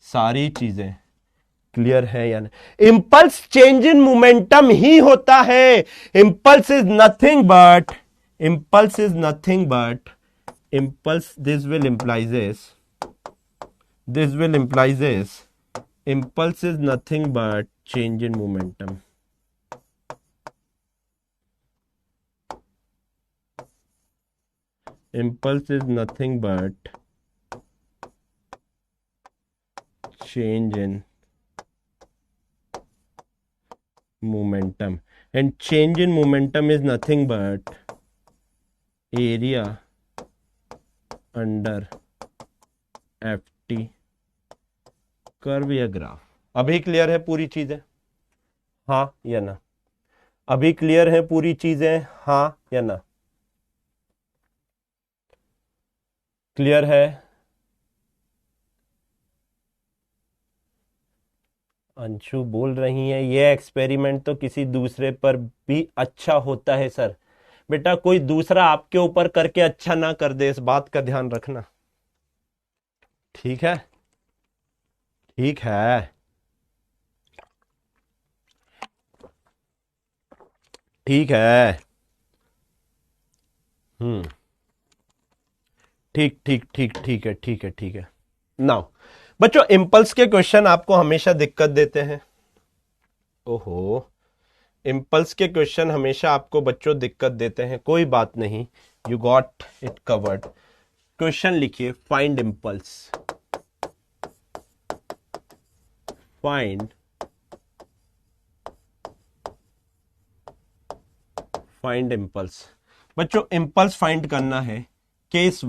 सारी चीजें क्लियर है या नहीं। इंपल्स चेंज इन मोमेंटम ही होता है। Impulse is nothing but, impulse is nothing but, impulse this will implies impulse is nothing but change in momentum. Impulse is nothing but change in momentum, and change in momentum is nothing but area under ft curve या ग्राफ। अभी क्लियर है पूरी चीजें, हाँ या ना? अभी क्लियर है पूरी चीजें, हाँ या ना? क्लियर है? अंशु बोल रही हैं ये एक्सपेरिमेंट तो किसी दूसरे पर भी अच्छा होता है सर। बेटा कोई दूसरा आपके ऊपर करके अच्छा ना कर दे, इस बात का ध्यान रखना। ठीक है, ठीक है, ठीक है। ठीक ठीक ठीक ठीक है, ठीक है, ठीक है। नाउ बच्चों, इंपल्स के क्वेश्चन आपको हमेशा दिक्कत देते हैं। ओहो, इंपल्स के क्वेश्चन हमेशा आपको बच्चों दिक्कत देते हैं। कोई बात नहीं, you got it covered. Question लिखिए, फाइंड इंपल्स। Find impulse. बच्चों इंपल्स फाइंड करना है। केस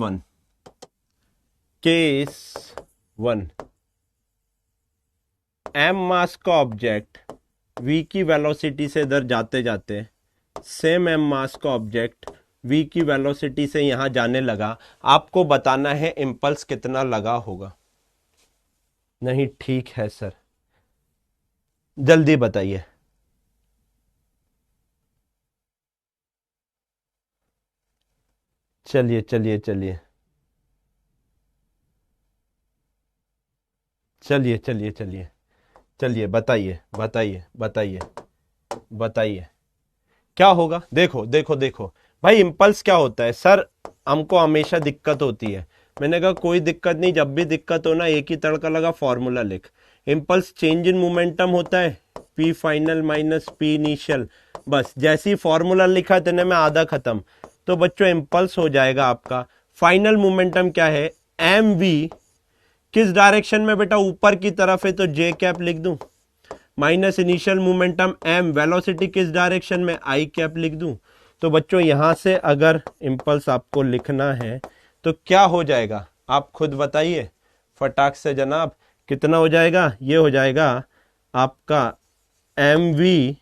वन, एम मास का ऑब्जेक्ट v की वेलोसिटी से इधर जाते जाते सेम एम मास का ऑब्जेक्ट v की वेलोसिटी से यहां जाने लगा। आपको बताना है इंपल्स कितना लगा होगा। नहीं, ठीक है सर, जल्दी बताइए। चलिए चलिए चलिए चलिए चलिए चलिए चलिए, बताइए बताइए बताइए बताइए क्या होगा। देखो देखो देखो भाई, इंपल्स क्या होता है सर? हमको हमेशा दिक्कत होती है। मैंने कहा कोई दिक्कत नहीं, जब भी दिक्कत हो ना एक ही तड़का लगा, फॉर्मूला लिख। इंपल्स चेंज इन मोमेंटम होता है, P final minus P initial. बस जैसे ही फॉर्मूला लिखा तेने में आधा खत्म। तो बच्चों इंपल्स हो जाएगा आपका फाइनल मोमेंटम क्या है, एम वी। किस डायरेक्शन में बेटा? ऊपर की तरफ है तो जे कैप लिख दूं, minus initial momentum M, velocity किस डायरेक्शन में, आई कैप लिख दूं। तो बच्चों यहां से अगर इंपल्स आपको लिखना है तो क्या हो जाएगा, आप खुद बताइए फटाक से जनाब। कितना हो जाएगा? ये हो जाएगा आपका एम वी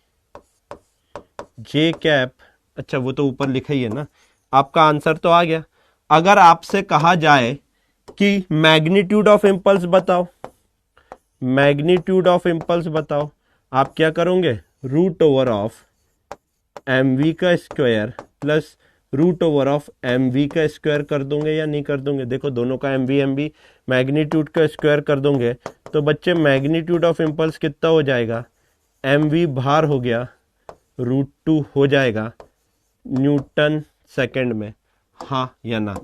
जे कैप। अच्छा वो तो ऊपर लिखा ही है ना। आपका आंसर तो आ गया। अगर आपसे कहा जाए कि मैग्नीट्यूड ऑफ इंपल्स बताओ, मैग्नीट्यूड ऑफ इंपल्स बताओ, आप क्या करोगे? Root over of M V का square plus root over of M V का स्क्वायर कर दोगे या नहीं कर दोगे? देखो दोनों का एम वी मैग्नीट्यूड का स्क्वायर कर दोगे तो बच्चे मैग्नीट्यूड ऑफ इंपल्स कितना हो जाएगा? एम वी बाहर हो गया, √2 हो जाएगा न्यूटन सेकंड में, हाँ या ना?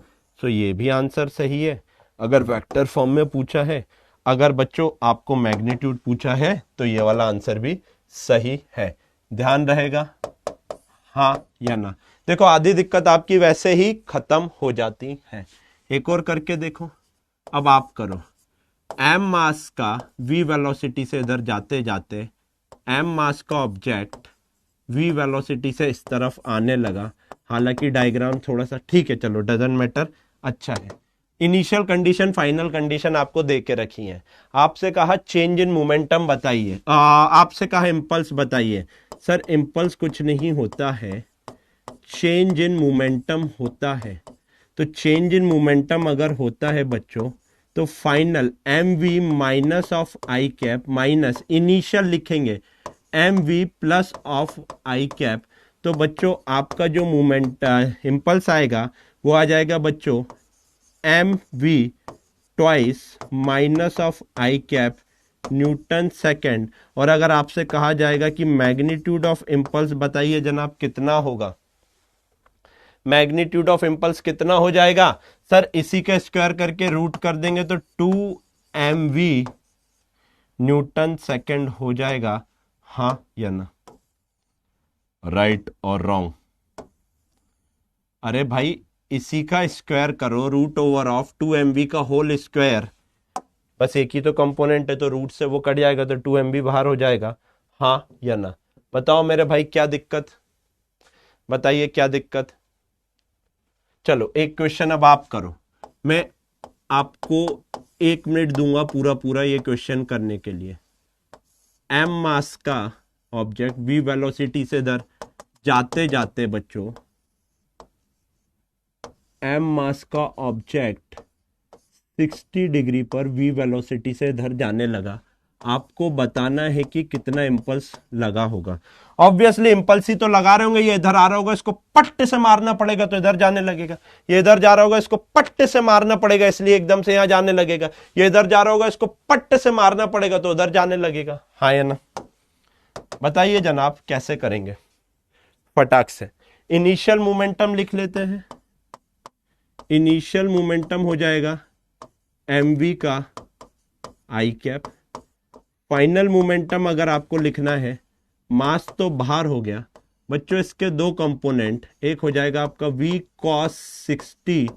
तो ये भी आंसर सही है अगर वेक्टर फॉर्म में पूछा है। अगर बच्चों आपको मैग्नीट्यूड पूछा है तो ये वाला आंसर भी सही है। ध्यान रहेगा, हाँ या ना? देखो आधी दिक्कत आपकी वैसे ही खत्म हो जाती है। एक और करके देखो। अब आप करो, एम मास का v वेलोसिटी से इधर जाते जाते एम मास का ऑब्जेक्ट v वेलोसिटी से इस तरफ आने लगा। हालांकि डायग्राम थोड़ा सा ठीक है, चलो डजंट मैटर, अच्छा है। इनिशियल कंडीशन फाइनल कंडीशन आपको दे के रखी है। आपसे कहा चेंज इन मोमेंटम बताइए, आपसे कहा इंपल्स बताइए। सर इंपल्स कुछ नहीं होता है, चेंज इन मोमेंटम होता है। तो चेंज इन मोमेंटम अगर होता है बच्चों तो final M V minus of I cap minus initial लिखेंगे M V plus of I cap. तो बच्चों आपका जो मोमेंट इंपल्स आएगा वो आ जाएगा बच्चों M V twice minus of I cap newton second. और अगर आपसे कहा जाएगा कि मैग्नीट्यूड ऑफ इंपल्स बताइए जनाब कितना होगा, मैग्नीट्यूड ऑफ इंपल्स कितना हो जाएगा? सर इसी का स्क्वायर करके रूट कर देंगे तो 2mv न्यूटन सेकेंड हो जाएगा, हाँ या ना? राइट और रॉन्ग? अरे भाई इसी का स्क्वायर करो, √2mv का होल स्क्वायर बस एक ही तो कंपोनेंट है, तो रूट से वो कट जाएगा तो 2mv बाहर हो जाएगा, हाँ या ना? बताओ मेरे भाई क्या दिक्कत, बताइए क्या दिक्कत। चलो एक क्वेश्चन अब आप करो, मैं आपको 1 मिनट दूंगा पूरा पूरा ये क्वेश्चन करने के लिए। m मास का ऑब्जेक्ट v वेलोसिटी से इधर जाते जाते बच्चों, m मास का ऑब्जेक्ट 60 डिग्री पर v वेलोसिटी से इधर जाने लगा, आपको बताना है कि कितना इंपल्स लगा होगा। ऑब्वियसली इंपल्स ही तो लगा रहे होंगे, ये इधर आ रहा होगा, इसको पट्टे से मारना पड़ेगा तो इधर जाने लगेगा, ये इधर जा रहा होगा, इसको पट्टे से मारना पड़ेगा इसलिए एकदम से यहां जाने लगेगा, ये इधर जा रहा होगा, इसको पट्टे से मारना पड़ेगा तो उधर जाने लगेगा, हाँ या ना? बताइए जनाब कैसे करेंगे फटाक से। इनिशियल मोमेंटम लिख लेते हैं, इनिशियल मोमेंटम हो जाएगा mv का आई कैप। फाइनल मोमेंटम अगर आपको लिखना है, मास तो बाहर हो गया बच्चों, इसके दो कंपोनेंट, एक हो जाएगा आपका v cos 60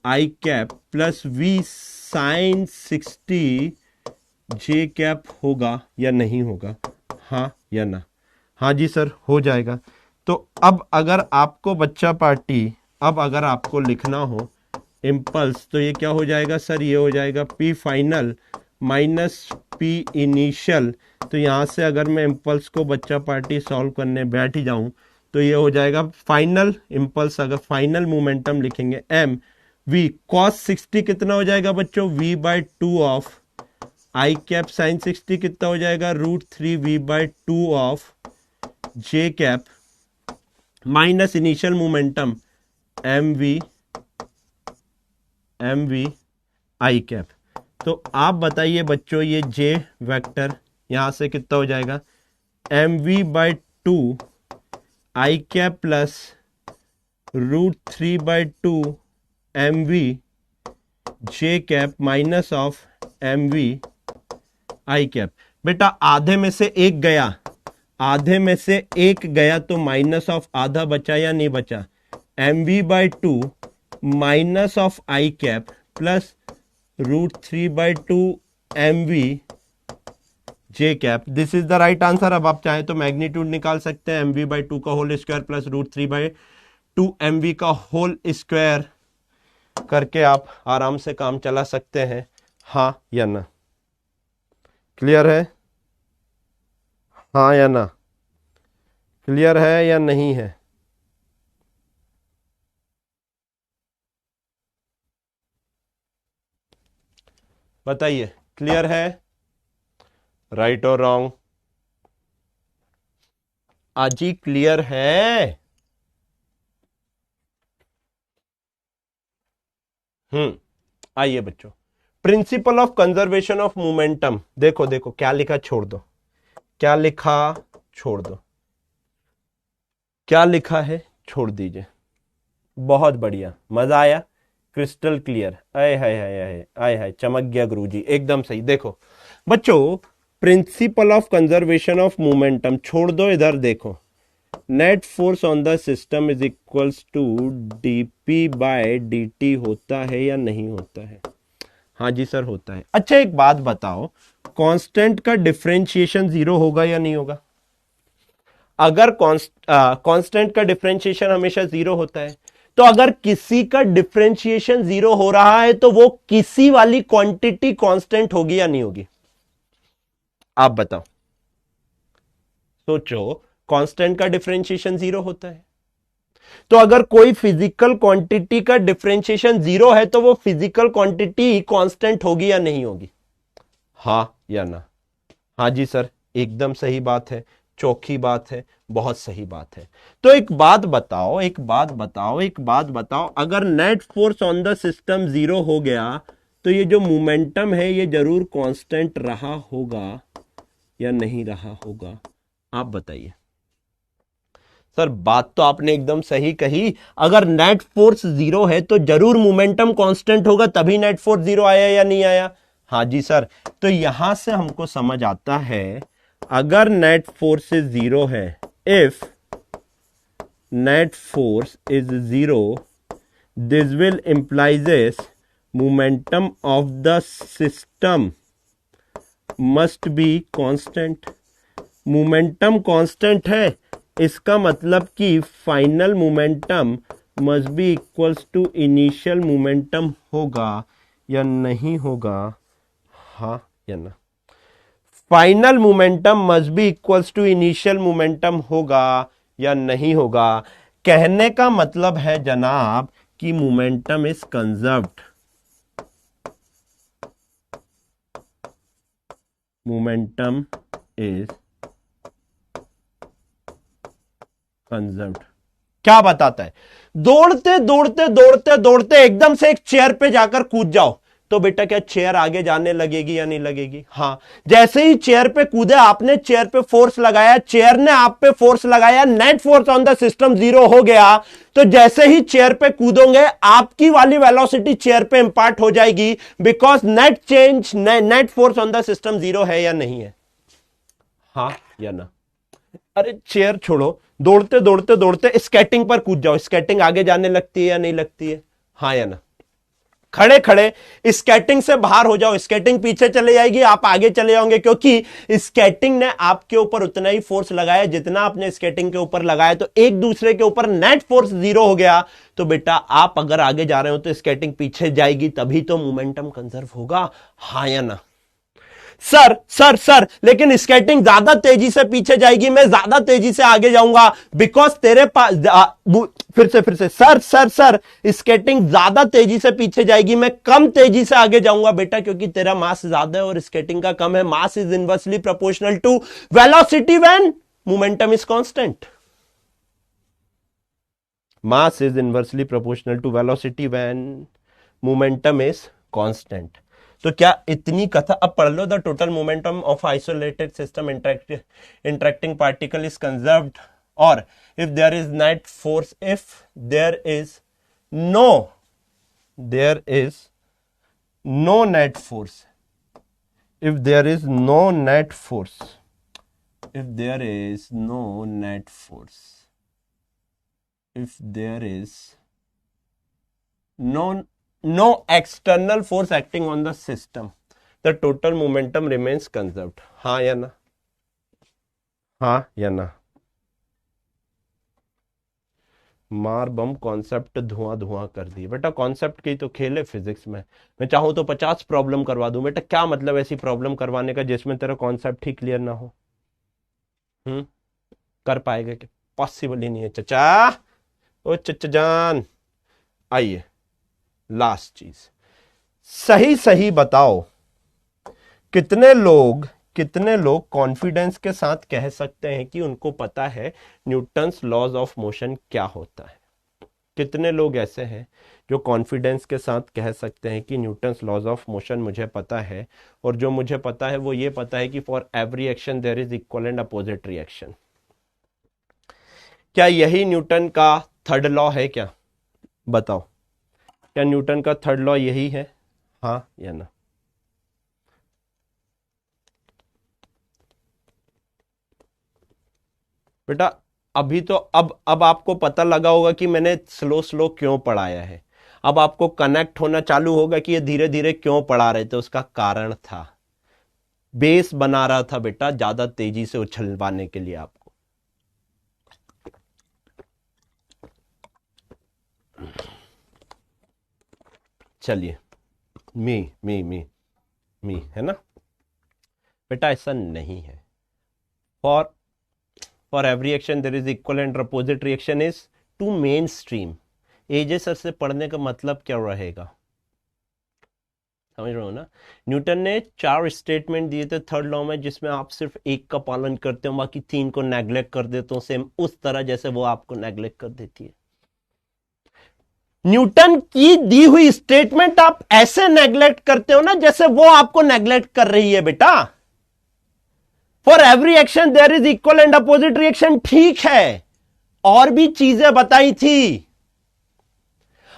I cap plus v sin 60 j cap, होगा या नहीं होगा, हाँ या ना? हाँ जी सर हो जाएगा। तो अब अगर आपको बच्चा पार्टी, अब अगर आपको लिखना हो इम्पल्स, तो ये क्या हो जाएगा सर, ये हो जाएगा p final minus p initial. तो यहाँ से अगर मैं इम्पल्स को बच्चा पार्टी सॉल्व करने बैठ ही जाऊं तो ये हो जाएगा फाइनल इम्पल्स, अगर फाइनल मोमेंटम लिखेंगे m v cos 60 कितना हो जाएगा बच्चों, v by 2 of I cap sine 60 कितना हो जाएगा, √3v by 2 of j cap minus initial momentum mv I cap. तो आप बताइए बच्चों ये j वेक्टर यहां से कितना हो जाएगा, mv by 2 I cap plus √3 by 2 mv j cap minus of mv I cap. बेटा आधे में से एक गया, आधे में से एक गया तो माइनस ऑफ आधा बचा या नहीं बचा, mv by 2 minus of I cap plus √3 by 2 mv j cap, this is the right answer. अब आप चाहें तो मैग्नीट्यूड निकाल सकते हैं, mv बाई 2 का whole square plus √3 by 2 mv का होल स्क्वायर करके आप आराम से काम चला सकते हैं, हाँ या ना? क्लियर है, हाँ या ना? क्लियर है या नहीं है? बताइए क्लियर है, राइट और रॉन्ग? आजी क्लियर है? आइए बच्चों, principle of conservation of momentum, देखो देखो क्या लिखा छोड़ दो, क्या लिखा छोड़ दो, क्या लिखा है छोड़ दीजिए, बहुत बढ़िया, मजा आया, क्रिस्टल क्लियर, आए हाय हाय हाय आए हाय, चमक गया गुरुजी, एकदम सही। देखो बच्चों, principle of conservation of momentum छोड़ दो, इधर देखो, net force on the system is equals to dp by dt होता है या नहीं होता है? हाँ जी सर होता है। अच्छा एक बात बताओ, कांस्टेंट का डिफरेंशिएशन 0 होगा या नहीं होगा? अगर कांस्टेंट का डिफरेंशिएशन हमेशा 0 होता है, तो अगर किसी का डिफरेंशिएशन 0 हो रहा है तो वो किसी वाली क्वांटिटी कांस्टेंट होगी या नहीं होगी? आप बताओ, सोचो, कांस्टेंट का डिफरेंशिएशन 0 होता है, तो अगर कोई फिजिकल क्वांटिटी का डिफरेंशिएशन 0 है तो वो फिजिकल क्वांटिटी कांस्टेंट होगी या नहीं होगी, हाँ या ना? हाँ जी सर एकदम सही बात है, चौखी बात है, बहुत सही बात है। तो एक बात बताओ, एक बात बताओ, एक बात बताओ, अगर net force on the system 0 हो गया तो ये जो मोमेंटम है ये जरूर कांस्टेंट रहा होगा या नहीं रहा होगा? आप बताइए। सर बात तो आपने एकदम सही कही, अगर नेट फोर्स 0 है तो जरूर मोमेंटम कांस्टेंट होगा, तभी नेट फोर्स 0 आया या नहीं आया? हाँ जी सर। तो यहां से हमको समझ आता है, अगर नेट फोर्स इज 0 है, if net force is 0, this will implies momentum of the system must be constant. Momentum constant है, इसका मतलब कि final momentum must be equals to initial momentum होगा या नहीं होगा? हाँ या ना? Final momentum must be equals to initial momentum होगा या नहीं होगा? कहने का मतलब है जनाब कि momentum is conserved. Momentum is conserved. क्या बताता है? दौड़ते दौड़ते दौड़ते दौड़ते एकदम से एक चेयर पे जाकर कूद जाओ तो बेटा क्या चेयर आगे जाने लगेगी या नहीं लगेगी? हाँ। जैसे ही चेयर पे कूदे, आपने चेयर पे फोर्स लगाया, चेयर ने आप पे फोर्स लगाया, net force on the system 0 हो गया। तो जैसे ही चेयर पे कूदोगे आपकी वाली वेलोसिटी चेयर पे इंपार्ट हो जाएगी, because net force on the system 0 है या नहीं है? हाँ या ना? अरे चेयर छोड़ो, दौड़ते दौड़ते दौड़ते स्केटिंग पर कूद जाओ, स्केटिंग आगे जाने लगती है या नहीं लगती है? हाँ या ना? खड़े खड़े स्केटिंग से बाहर हो जाओ, स्केटिंग पीछे चले जाएगी, आप आगे चले जाओगे, क्योंकि स्केटिंग ने आपके ऊपर उतना ही फोर्स लगाया जितना आपने स्केटिंग के ऊपर लगाया। तो एक दूसरे के ऊपर नेट फोर्स 0 हो गया। तो बेटा आप अगर आगे जा रहे हो तो स्केटिंग पीछे जाएगी, तभी तो मोमेंटम कंजर्व होगा। हाँ या ना? सर सर सर लेकिन स्केटिंग ज्यादा तेजी से पीछे जाएगी, मैं ज्यादा तेजी से आगे जाऊंगा, बिकॉज तेरे पास फिर से सर सर सर स्केटिंग ज्यादा तेजी से पीछे जाएगी, मैं कम तेजी से आगे जाऊंगा बेटा, क्योंकि तेरा मास ज्यादा है और स्केटिंग का कम है। Mass is inversely proportional to velocity when momentum is constant. Mass is inversely proportional to velocity when momentum is constant. तो क्या इतनी कथा अब पढ़ लो। The total momentum of isolated system interacting particle is conserved, और if there is net force, if there is no net force, if there is no net force, if there is no net force, if there is no external force acting on the system, the total momentum remains conserved. हाँ या ना? हाँ या ना? मार बम कॉन्सेप्ट धुआं धुआं कर दिए बेटा। कॉन्सेप्ट की तो खेल है फिजिक्स में। मैं चाहूं तो 50 प्रॉब्लम करवा दूं बेटा। क्या मतलब ऐसी प्रॉब्लम करवाने का जिसमें तेरा कॉन्सेप्ट ही क्लियर ना हो? कर पाएगा क्या? पॉसिबल ही नहीं है चचा। ओ चचा जान, आइए लास्ट चीज, सही सही बताओ, कितने लोग कॉन्फिडेंस के साथ कह सकते हैं कि उनको पता है न्यूटन्स लॉज ऑफ मोशन क्या होता है? कितने लोग ऐसे हैं जो कॉन्फिडेंस के साथ कह सकते हैं कि न्यूटन्स लॉज ऑफ मोशन मुझे पता है, और जो मुझे पता है वो ये पता है कि for every action there is equal and opposite reaction? क्या यही न्यूटन का थर्ड लॉ है? क्या बताओ, क्या न्यूटन का थर्ड लॉ यही है? हाँ या ना? बेटा अभी तो अब आपको पता लगा होगा कि मैंने स्लो क्यों पढ़ाया है। अब आपको कनेक्ट होना चालू होगा कि ये धीरे धीरे क्यों पढ़ा रहे थे। उसका कारण था, बेस बना रहा था बेटा ज्यादा तेजी से उछलवाने के लिए आपको। चलिए, मी है ना बेटा? ऐसा नहीं है। For every action there is equal and opposite reaction is to mainstream. AJ sir से पढ़ने का मतलब क्या रहेगा? समझ रहे हो ना? न्यूटन ने 4 स्टेटमेंट दिए थे थर्ड लॉ में, जिसमें आप सिर्फ एक का पालन करते हो, बाकी 3 को नेग्लेक्ट कर देते हो, सेम उस तरह जैसे वो आपको नेग्लेक्ट कर देती है। न्यूटन की दी हुई स्टेटमेंट आप ऐसे नेग्लेक्ट करते हो ना जैसे वो आपको नेग्लेक्ट कर रही है बेटा। For every action there is equal and opposite reaction, ठीक है, और भी चीजें बताई थी।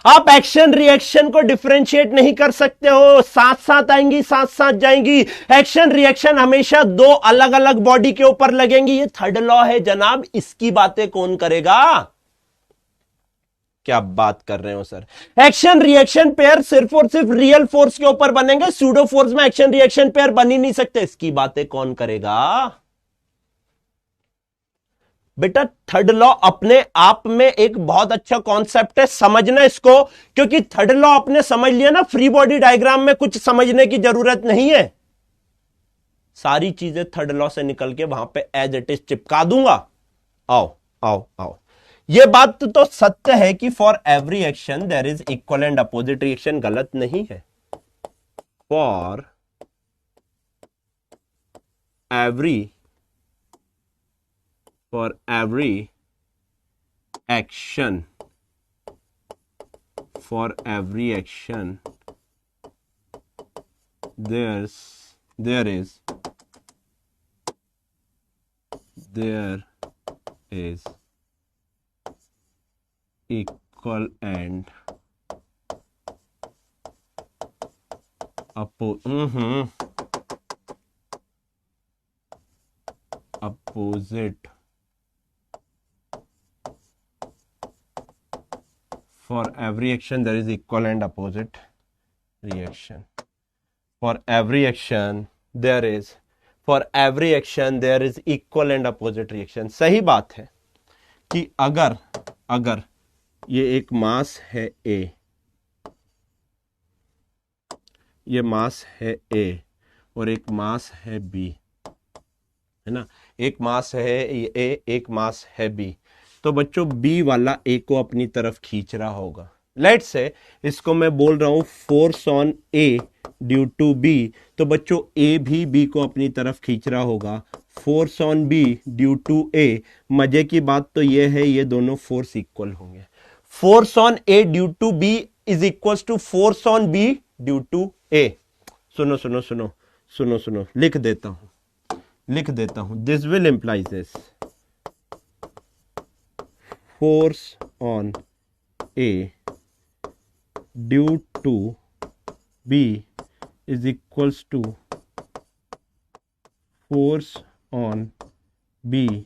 आप एक्शन रिएक्शन को डिफरेंशिएट नहीं कर सकते हो, साथ साथ आएंगी साथ साथ जाएंगी। एक्शन रिएक्शन हमेशा 2 अलग अलग बॉडी के ऊपर लगेंगी। ये थर्ड लॉ है जनाब, इसकी बातें कौन करेगा? क्या बात कर रहे हो सर? एक्शन रिएक्शन पेयर सिर्फ और सिर्फ रियल फोर्स के ऊपर बनेंगे, सूडो फोर्स में एक्शन रिएक्शन पेयर बन ही नहीं सकते। इसकी बातें कौन करेगा बेटा? थर्ड लॉ अपने आप में एक बहुत अच्छा कॉन्सेप्ट है, समझना इसको, क्योंकि थर्ड लॉ आपने समझ लिया ना, फ्री बॉडी डायग्राम में कुछ समझने की जरूरत नहीं है। सारी चीजें थर्ड लॉ से निकल के वहां पे एज इट इज चिपका दूंगा। आओ आओ आओ, यह बात तो सत्य है कि for every action there is equal and opposite reaction, गलत नहीं है। For every action, there is equal and opposite for every action there is equal and opposite reaction. For every action there is equal and opposite reaction. सही बात है कि अगर ये एक मास है A, ये मास है A और एक मास है B, है ना, एक मास है A, एक मास है B, तो बच्चों B वाला A को अपनी तरफ खींच रहा होगा। लेट्स से इसको मैं बोल रहा हूं force on A due to B, तो बच्चों A भी B को अपनी तरफ खींच रहा होगा। Force on B due to A, मजे की बात तो ये है ये दोनों फोर्स इक्वल होंगे। Force on A due to B is equal to force on B due to A। सुनो सुनो सुनो सुनो सुनो, लिख देता हूं, this will implies this, force on A due to B is equals to force on B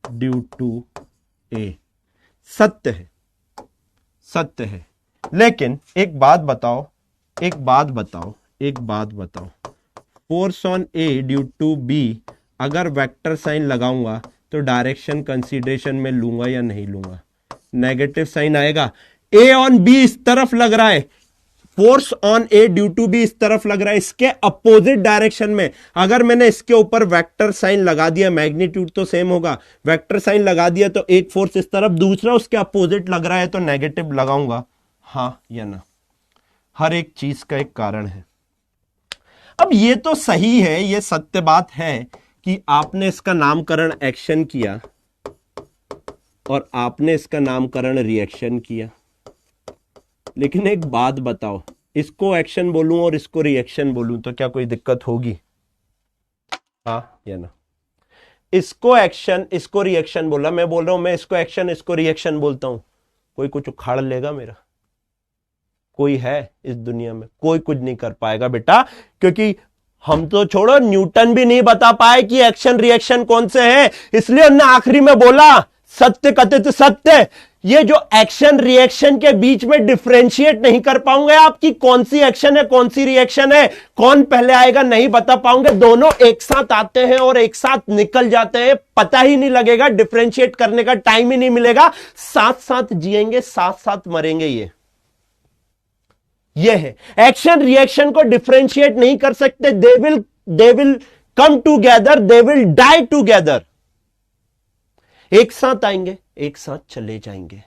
due to A। सत्य है, लेकिन एक बात बताओ, force on A due to B अगर वेक्टर साइन लगाऊंगा तो डायरेक्शन कंसीडरेशन में लूंगा या नहीं लूंगा? नेगेटिव साइन आएगा। A ऑन B इस तरफ लग रहा है, force on A due to B इस तरफ लग रहा है, इसके अपोजिट डायरेक्शन में। अगर मैंने इसके ऊपर वेक्टर साइन लगा दिया, मैग्नीट्यूड तो सेम होगा, वेक्टर साइन लगा दिया तो एक फोर्स इस तरफ, दूसरा उसके अपोजिट लग रहा है तो नेगेटिव लगाऊंगा, हाँ या ना? हर एक चीज का एक कारण है। अब ये तो सही है, ये सत्य बात है कि आपने इसका नामकरण एक्शन किया और आपने इसका नामकरण रिएक्शन किया, लेकिन एक बात बताओ, इसको एक्शन बोलूं और इसको रिएक्शन बोलूं तो क्या कोई दिक्कत होगी? हाँ या ना? इसको एक्शन इसको रिएक्शन बोला, मैं बोल रहा हूं मैं इसको एक्शन इसको रिएक्शन बोलता हूं, कोई कुछ उखाड़ लेगा मेरा? कोई है इस दुनिया में? कोई कुछ नहीं कर पाएगा बेटा, क्योंकि हम तो छोड़ो, न्यूटन भी नहीं बता पाए कि एक्शन रिएक्शन कौन से हैं, इसलिए उन्होंने आखिरी में बोला सत्य कथित सत्य। ये जो एक्शन रिएक्शन के बीच में डिफरेंशिएट नहीं कर पाऊंगे आप कि कौन सी एक्शन है कौन सी रिएक्शन है, कौन पहले आएगा नहीं बता पाऊंगे, दोनों एक साथ आते हैं और एक साथ निकल जाते हैं, पता ही नहीं लगेगा, डिफरेंशिएट करने का टाइम ही नहीं मिलेगा, साथ साथ जिएंगे साथ साथ मरेंगे। ये है एक्शन रिएक्शन को डिफरेंशिएट नहीं कर सकते, they will come together, they will die together, एक साथ आएंगे एक साथ चले जाएंगे।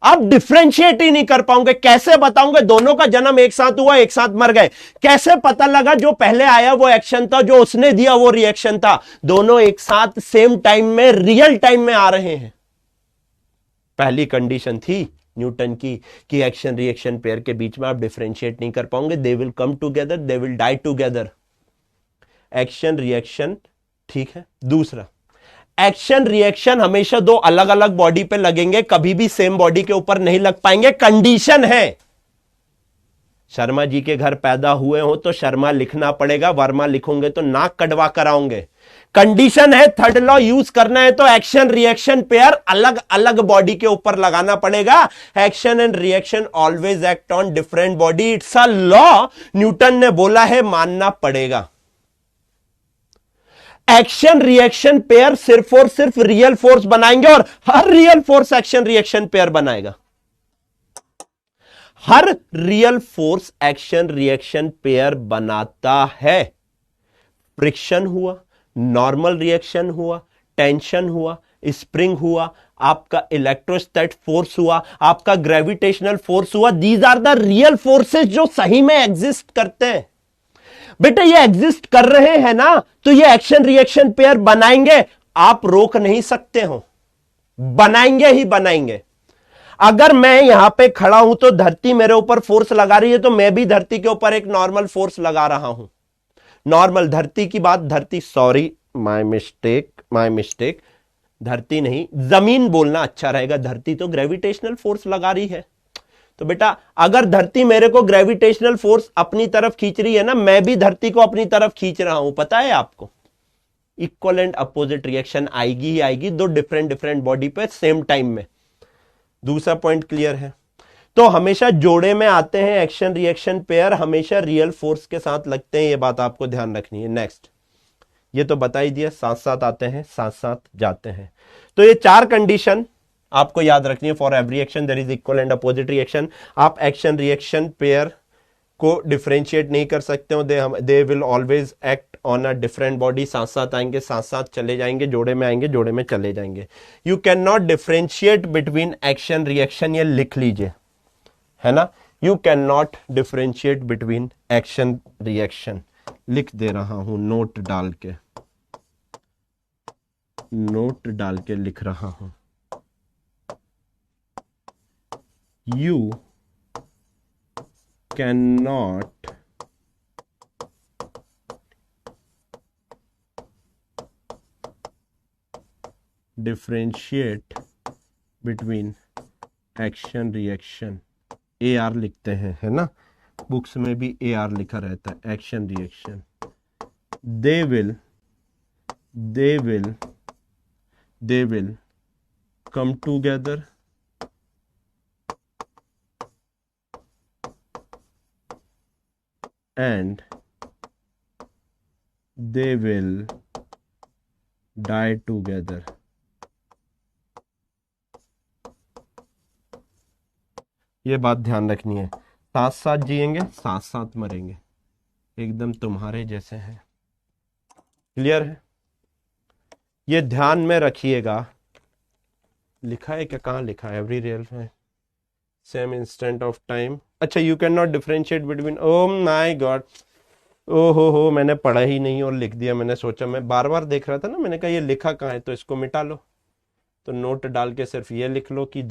आप डिफरेंशिएट ही नहीं कर पाओगे, कैसे बताऊंगे दोनों का जन्म एक साथ हुआ एक साथ मर गए, कैसे पता लगा जो पहले आया वो एक्शन था, जो उसने दिया वो रिएक्शन था, दोनों एक साथ सेम टाइम में रियल टाइम में आ रहे हैं। पहली कंडीशन थी न्यूटन की कि एक्शन रिएक्शन पेयर के बीच में आप डिफरेंशिएट नहीं कर पाओगे, they will come together, they will die together. Action reaction ठीक है। दूसरा, एक्शन रिएक्शन हमेशा दो अलग अलग बॉडी पे लगेंगे, कभी भी सेम बॉडी के ऊपर नहीं लग पाएंगे, कंडीशन है। शर्मा जी के घर पैदा हुए हो तो शर्मा लिखना पड़ेगा, वर्मा लिखोगे तो नाक कटवा कराओगे। कंडीशन है, थर्ड लॉ यूज करना है तो एक्शन रिएक्शन पेयर अलग अलग बॉडी के ऊपर लगाना पड़ेगा। Action and reaction always act on different body, it's a law, Newton ने बोला है, मानना पड़ेगा। एक्शन रिएक्शन पेयर सिर्फ और सिर्फ रियल फोर्स बनाएंगे और हर real force action reaction pair बनाएगा। हर real force action reaction pair बनाता है। फ्रिक्शन हुआ, नॉर्मल रिएक्शन हुआ, टेंशन हुआ, स्प्रिंग हुआ, आपका इलेक्ट्रोस्टैटिक फोर्स हुआ, आपका ग्रेविटेशनल फोर्स हुआ, these are the real forces जो सही में एग्जिस्ट करते हैं। बेटा ये एग्जिस्ट कर रहे हैं ना, तो ये एक्शन रिएक्शन पेयर बनाएंगे, आप रोक नहीं सकते हो, बनाएंगे ही बनाएंगे। अगर मैं यहां पे खड़ा हूं तो धरती मेरे ऊपर फोर्स लगा रही है, तो मैं भी धरती के ऊपर एक नॉर्मल फोर्स लगा रहा हूं। नॉर्मल धरती की बात, धरती, सॉरी माय मिस्टेक, धरती नहीं जमीन बोलना अच्छा रहेगा, धरती तो ग्रेविटेशनल फोर्स लगा रही है। तो बेटा अगर धरती मेरे को ग्रेविटेशनल फोर्स अपनी तरफ खींच रही है ना, मैं भी धरती को अपनी तरफ खींच रहा हूं, पता है आपको। इक्वल एंड अपोजिट रिएक्शन आएगी ही आएगी, दो डिफरेंट डिफरेंट बॉडी पे सेम टाइम में। दूसरा पॉइंट क्लियर है। तो हमेशा जोड़े में आते हैं एक्शन रिएक्शन पेयर, हमेशा रियल फोर्स के साथ लगते हैं, ये बात आपको ध्यान रखनी है। नेक्स्ट, ये तो बता ही दिया, साथ साथ आते हैं साथ साथ जाते हैं। तो ये चार कंडीशन आपको याद रखनी है। For every action there is equal and opposite reaction. आप एक्शन रिएक्शन पेयर को डिफरेंशिएट नहीं कर सकते हो, they will always act on a different body, साथ साथ आएंगे साथ साथ चले जाएंगे, जोड़े में आएंगे जोड़े में चले जाएंगे। You can not differentiate between action reaction, ये लिख लीजिए, है ना। You can not differentiate between action reaction, लिख दे रहा हूं, नोट डाल के लिख रहा हूं। You can not differentiate between action reaction, AR लिखते हैं, है ना, बुक्स में भी AR लिखा रहता है, action reaction. They will come together and they will die together. ये बात ध्यान रखनी है, साथ साथ जिएंगे साथ साथ मरेंगे, एकदम तुम्हारे जैसे हैं। क्लियर है, ये ध्यान में रखिएगा। लिखा है क्या, कहाँ लिखा है, एवरी रियल है सेम इंस्टेंट ऑफ टाइम। अच्छा, you can not differentiate between, oh my god, ओ हो मैंने पढ़ा ही नहीं और लिख दिया। मैंने सोचा, मैं बार बार देख रहा था ना, मैंने कहा ये लिखा कहाँ है, तो इसको मिटा लो। तो नोट डाल के सिर्फ ये लिख लो कि